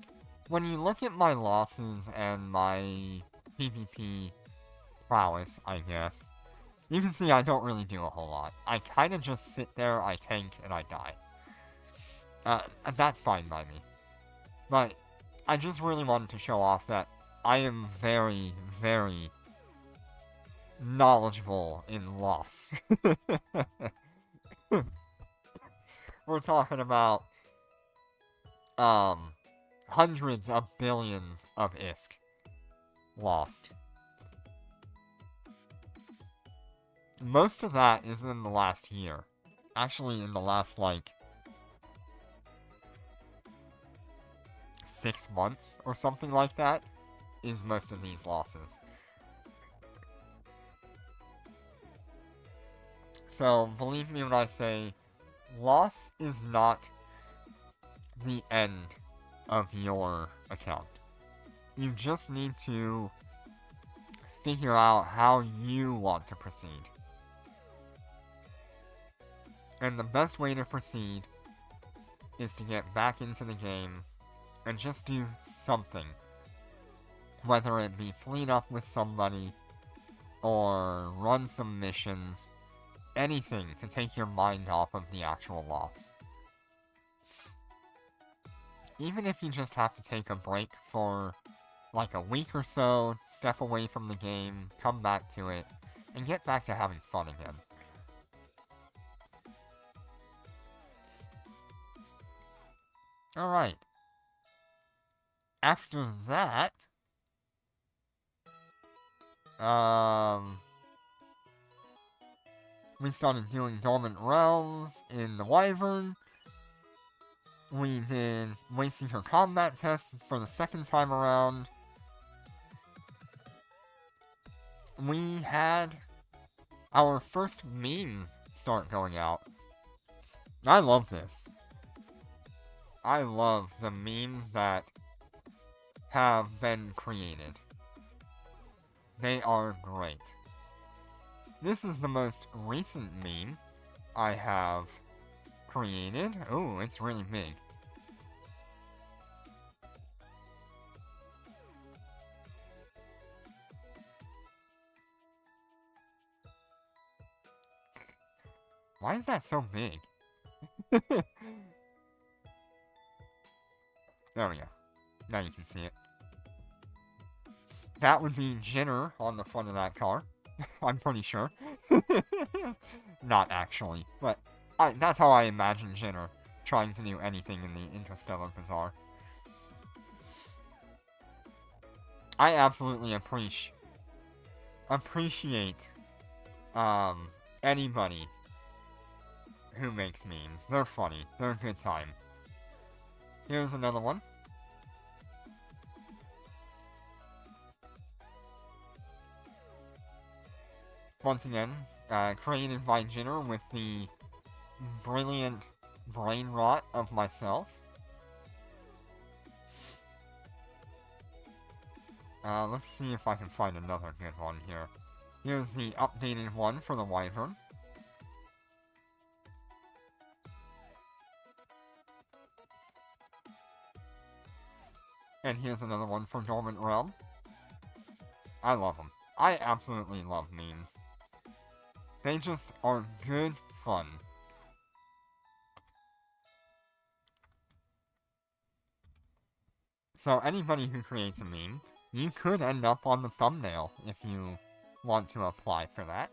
when you look at my losses and my PvP prowess, I guess, you can see I don't really do a whole lot. I kinda just sit there, I tank, and I die. And that's fine by me. But I just really wanted to show off that I am very, very knowledgeable in loss. We're talking about, hundreds of billions of ISK lost. Most of that is in the last year. Actually, in the last, 6 months or something like that, is most of these losses. So, believe me when I say, loss is not the end of your account. You just need to figure out how you want to proceed. And the best way to proceed is to get back into the game and just do something. Whether it be fleet up with somebody, or run some missions, anything to take your mind off of the actual loss. Even if you just have to take a break for like a week or so, step away from the game, come back to it, and get back to having fun again. Alright. After that, we started doing Dormant Realms in the Wyvern. We did Wasting Her Combat Test for the second time around. We had our first memes start going out. I love this. I love the memes that have been created. They are great. This is the most recent meme I have created. Oh, it's really big. Why is that so big? There we go. Now you can see it. That would be Jinner on the front of that car. I'm pretty sure. Not actually, but that's how I imagine Jinner trying to do anything in the Interstellar Bazaar. I absolutely appreciate anybody who makes memes. They're funny. They're a good time. Here's another one. Once again, created by Jinner with the brilliant brain rot of myself. Let's see if I can find another good one here. Here's the updated one for the Wyvern. And here's another one for Dormant Realm. I love them. I absolutely love memes. They just are good fun. So anybody who creates a meme, you could end up on the thumbnail if you want to apply for that.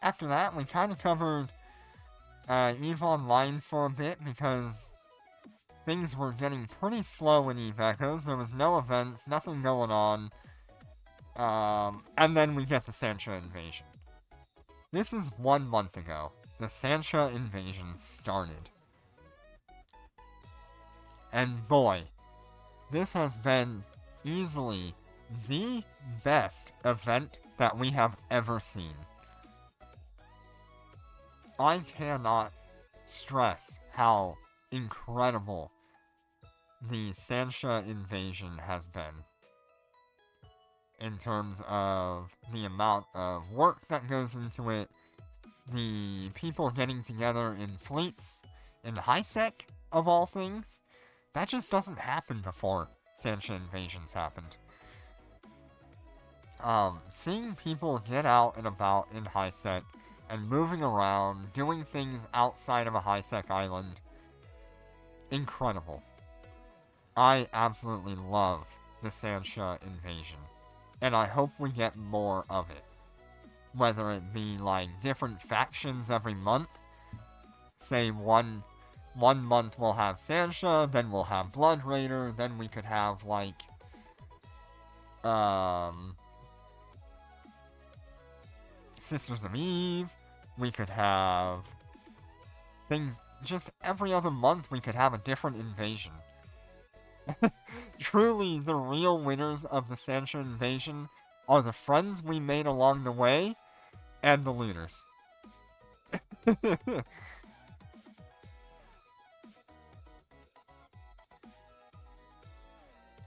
After that, we kind of covered EVE Online for a bit because things were getting pretty slow in EVE Echoes. There was no events, nothing going on. And then we get the Sancha invasion. This is 1 month ago. The Sancha invasion started. And boy, this has been easily the best event that we have ever seen. I cannot stress how incredible the Sancha invasion has been. In terms of the amount of work that goes into it, the people getting together in fleets, in HiSec, of all things, that just doesn't happen before Sancha invasions happened. Seeing people get out and about in HiSec, and moving around, doing things outside of a HiSec island, incredible. I absolutely love the Sancha invasion, and I hope we get more of it. Whether it be like different factions every month, say one month we'll have Sancha, then we'll have Blood Raider, then we could have like Sisters of Eve, we could have things, just every other month we could have a different invasion. Truly, the real winners of the Sancha invasion are the friends we made along the way, and the looters.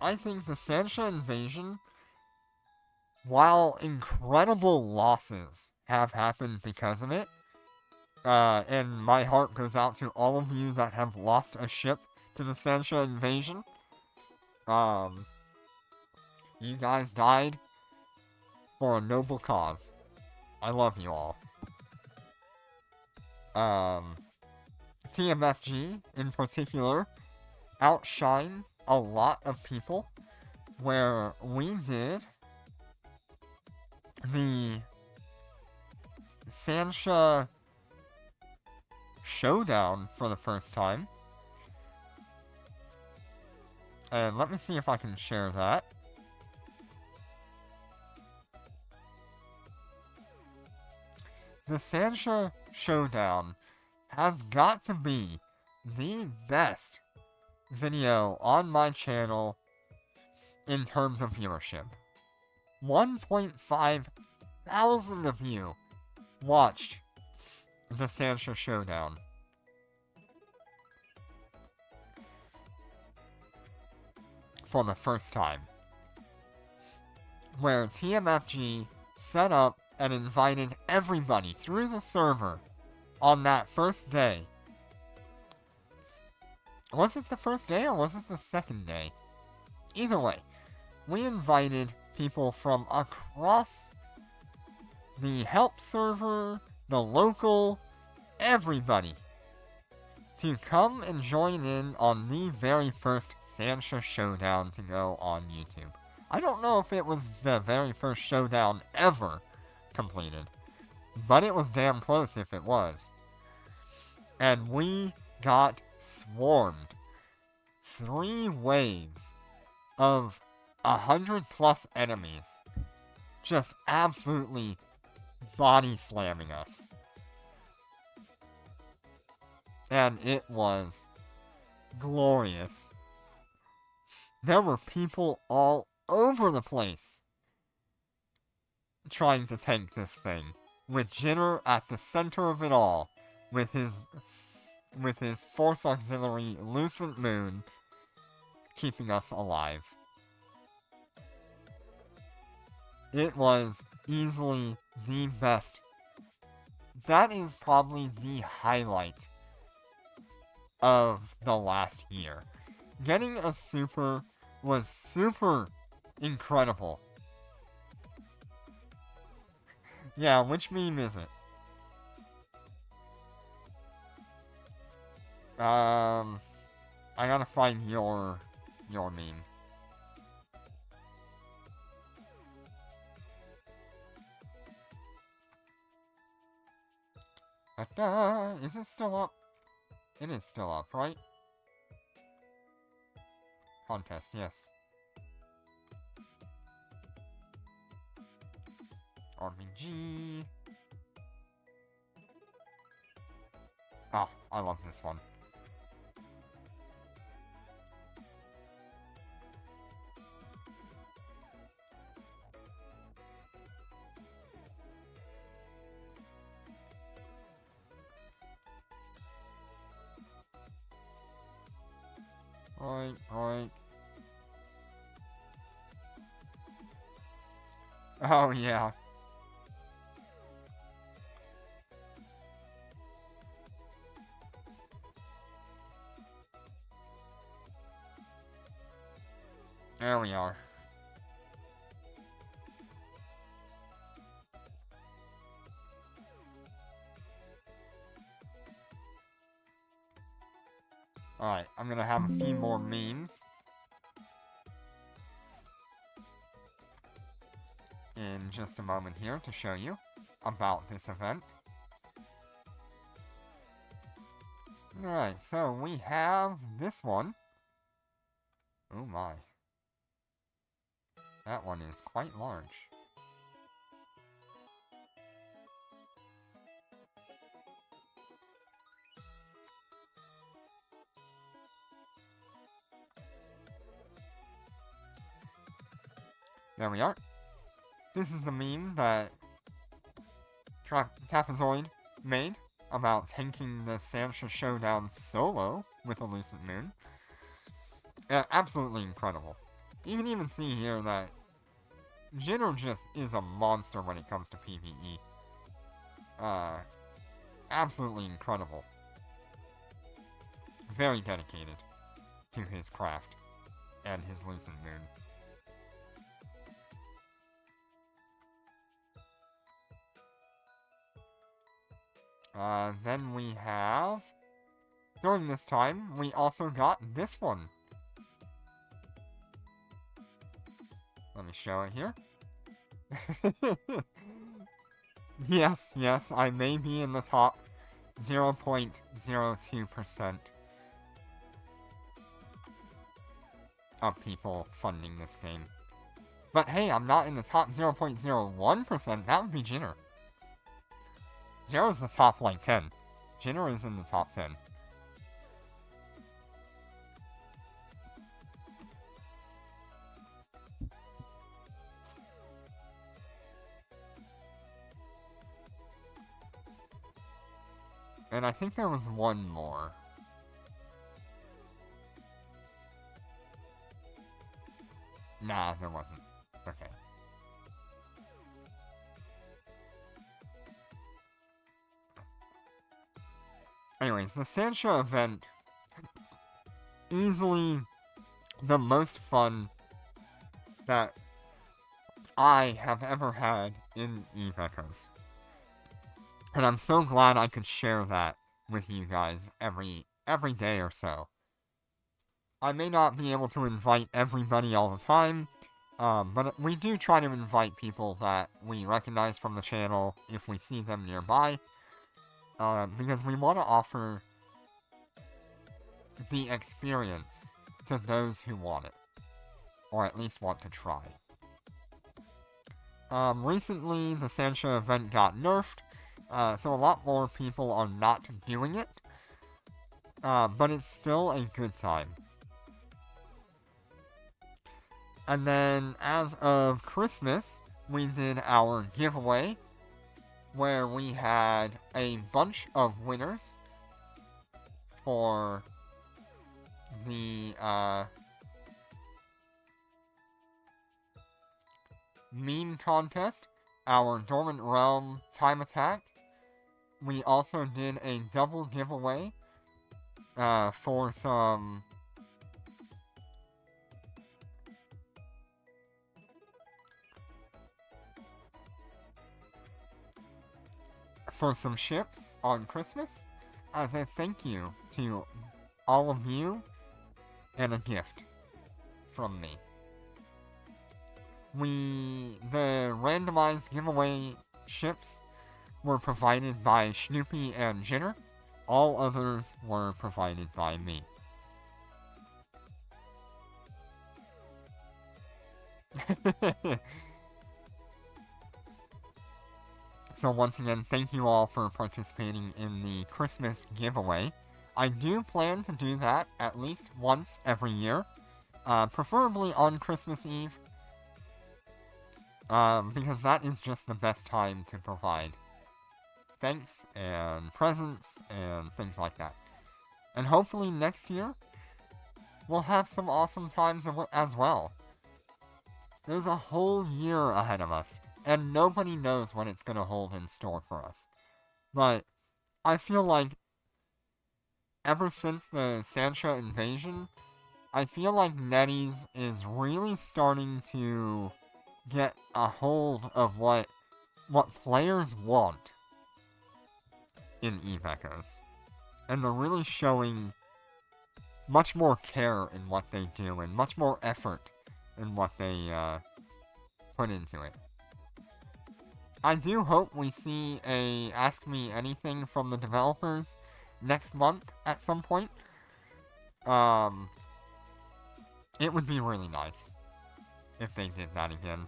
I think the Sancha invasion, while incredible losses have happened because of it, and my heart goes out to all of you that have lost a ship to the Sancha invasion. You guys died for a noble cause. I love you all. TMFG, in particular, outshine a lot of people, where we did the Sancha Showdown for the first time. And let me see if I can share that. The Sancha Showdown has got to be the best video on my channel in terms of viewership. 1.5 thousand of you watched the Sancha Showdown. For the first time. Where TMFG set up and invited everybody through the server on that first day. Was it the first day or was it the second day? Either way, we invited people from across the help server, the local, everybody, to come and join in on the very first Sancha Showdown to go on YouTube. I don't know if it was the very first showdown ever completed, but it was damn close if it was. And we got swarmed. 3 waves of 100+ enemies just absolutely body slamming us. And it was glorious. There were people all over the place trying to tank this thing, with Jinner at the center of it all, with his Force Auxiliary Lucent Moon keeping us alive. It was easily the best. That is probably the highlight of the last year. Getting a super was super incredible. Yeah, which meme is it? I gotta find your meme. Is it still up? It is still up, right? Contest, yes. RPG. Oh, I love this one. Alright. Oh, yeah. There we are. Alright, I'm gonna have a few more memes in just a moment here to show you about this event. Alright, so we have this one. Oh my. That one is quite large. There we are. This is the meme that Tapazoid made about tanking the Sancha Showdown solo with a Lucent Moon. Absolutely incredible. you can even see here that Jinner just is a monster when it comes to PvE. Absolutely incredible. Very dedicated to his craft and his Lucent Moon. Then we have... During this time, we also got this one. Let me show it here. Yes, I may be in the top 0.02% of people funding this game. But hey, I'm not in the top 0.01%, that would be Jinner. 0 is the top, like, 10. Jinner is in the top 10. And I think there was one more. Nah, there wasn't. Okay. Anyways, the Sancha event, easily the most fun that I have ever had in Eve Echoes. And I'm so glad I could share that with you guys every day or so. I may not be able to invite everybody all the time, but we do try to invite people that we recognize from the channel if we see them nearby, because we want to offer the experience to those who want it, or at least want to try. Recently, the Sancha event got nerfed, so a lot more people are not doing it, but it's still a good time. And then, as of Christmas, we did our giveaway, where we had a bunch of winners for the, meme contest, our Dormant Realm time attack. We also did a double giveaway, for some... for some ships on Christmas, as a thank you to all of you, and a gift from me. The randomized giveaway ships were provided by Snoopy and Jinner. All others were provided by me. So once again, thank you all for participating in the Christmas giveaway. I do plan to do that at least once every year, preferably on Christmas Eve, because that is just the best time to provide thanks and presents and things like that. And hopefully next year, we'll have some awesome times as well. There's a whole year ahead of us, and nobody knows what it's going to hold in store for us. But I feel like ever since the Sancha invasion, I feel like NetEase is really starting to get a hold of what players want in Eve Echoes. And they're really showing much more care in what they do, and much more effort in what they put into it. I do hope we see a Ask Me Anything from the developers next month at some point. It would be really nice if they did that again.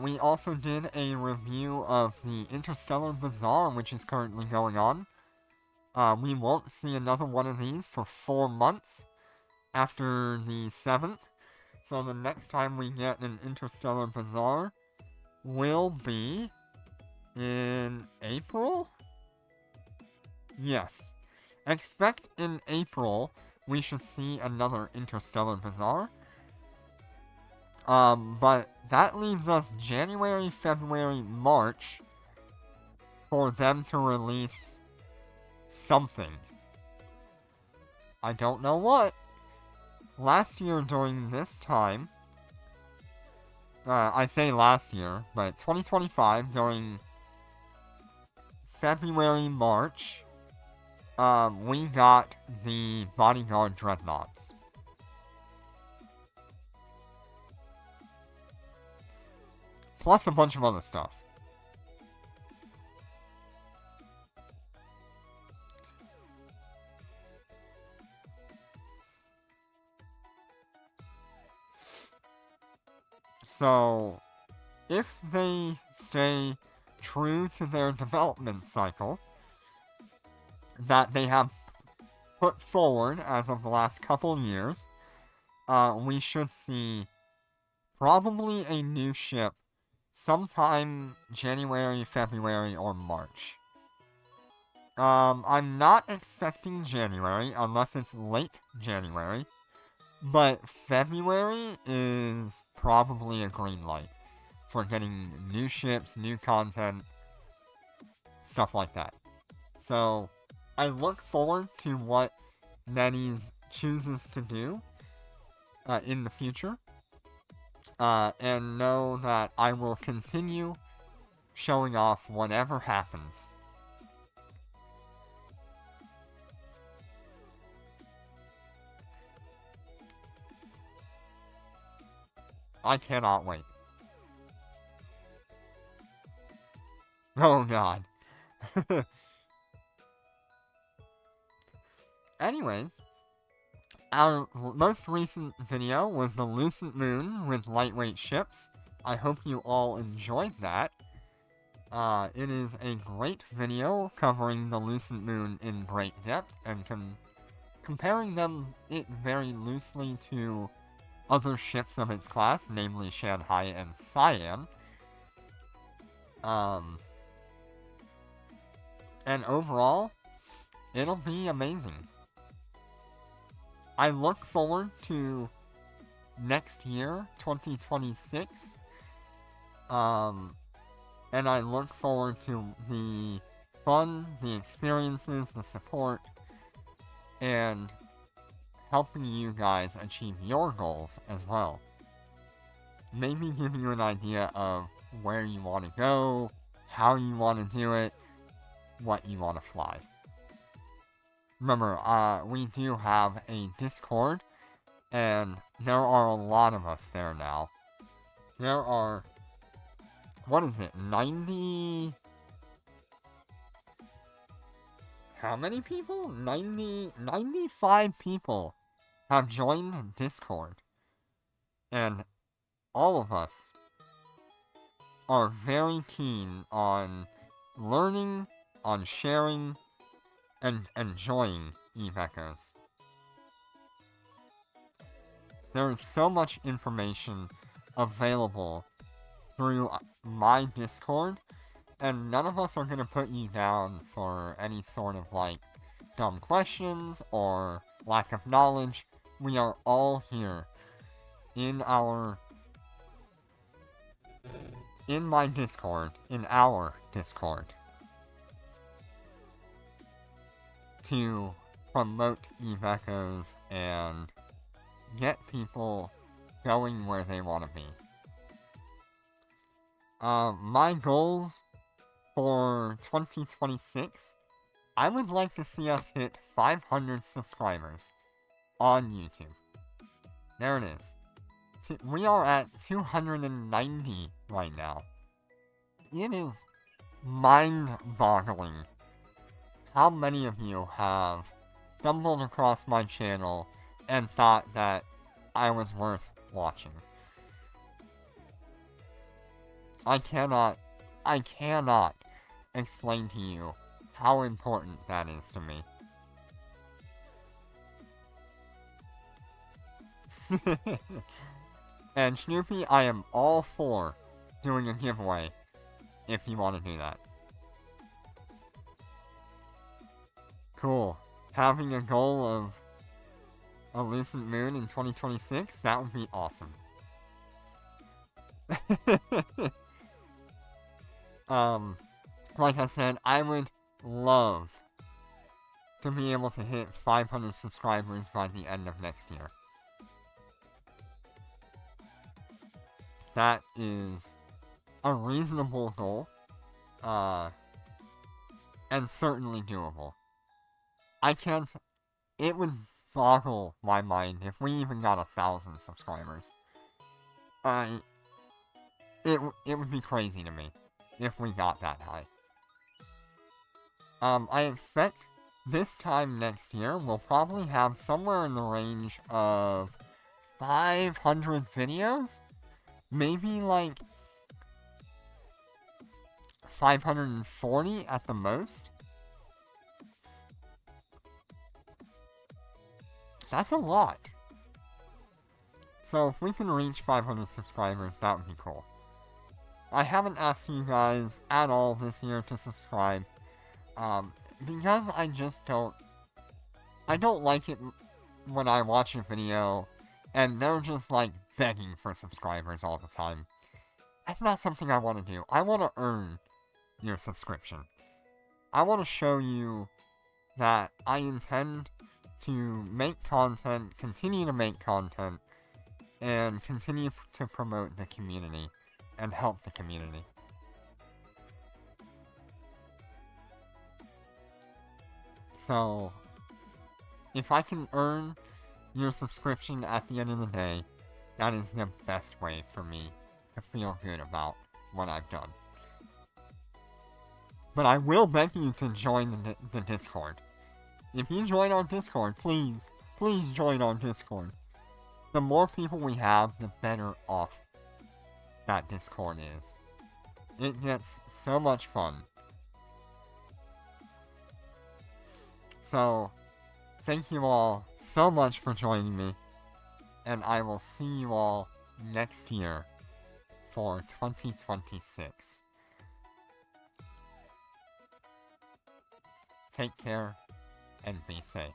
We also did a review of the Interstellar Bazaar, which is currently going on. We won't see another one of these for 4 months after the 7th. So the next time we get an Interstellar Bazaar will be in April? Yes. Expect in April we should see another Interstellar Bazaar. But that leaves us January, February, March for them to release something. I don't know what. Last year during this time, I say last year, but 2025 during February, March, we got the Bodyguard Dreadnoughts. Plus a bunch of other stuff. So, if they stay true to their development cycle that they have put forward as of the last couple years, we should see probably a new ship sometime January, February, or March. I'm not expecting January unless it's late January, but February is probably a green light for getting new ships, new content, stuff like that. So, I look forward to what NetEase chooses to do in the future, and know that I will continue showing off whatever happens. I cannot wait. Oh god. Anyways, our most recent video was the Lucent Moon with lightweight ships. I hope you all enjoyed that. It is a great video covering the Lucent Moon in great depth and comparing it very loosely to other ships of its class, namely Shanghai and Cyan. And overall, it'll be amazing. I look forward to next year, 2026. And I look forward to the fun, the experiences, the support, and helping you guys achieve your goals as well. Maybe giving you an idea of where you want to go, how you want to do it, what you want to fly. Remember, we do have a Discord, and there are a lot of us there now. There are, 90... How many people? 95 people have joined Discord. And all of us are very keen on learning, on sharing, and enjoying Eve Echoes. There is so much information available through my Discord, and none of us are going to put you down for any sort of, dumb questions or lack of knowledge. We are all here in my Discord, in our Discord, to promote Eve Echoes and get people going where they want to be. My goals for 2026, I would like to see us hit 500 subscribers on YouTube. There it is. We are at 290 right now. It is mind-boggling how many of you have stumbled across my channel and thought that I was worth watching. I cannot explain to you how important that is to me. And Snoopy, I am all for doing a giveaway if you want to do that. Cool. Having a goal of a Lucent Moon in 2026, that would be awesome. Like I said, I would love to be able to hit 500 subscribers by the end of next year. That is a reasonable goal, and certainly doable. It would boggle my mind if we even got 1,000 subscribers. It would be crazy to me if we got that high. I expect this time next year we'll probably have somewhere in the range of 500 videos? Maybe like 540 at the most? That's a lot. So if we can reach 500 subscribers, that would be cool. I haven't asked you guys at all this year to subscribe. Because I don't like it when I watch a video and they're just like begging for subscribers all the time. That's not something I want to do. I want to earn your subscription. I want to show you that I intend to make content, continue to make content, and continue to promote the community and help the community. So, if I can earn your subscription at the end of the day, that is the best way for me to feel good about what I've done. But I will beg you to join the Discord. If you join our Discord, please join our Discord. The more people we have, the better off that Discord is. It gets so much fun. So, thank you all so much for joining me, and I will see you all next year for 2026. Take care and be safe.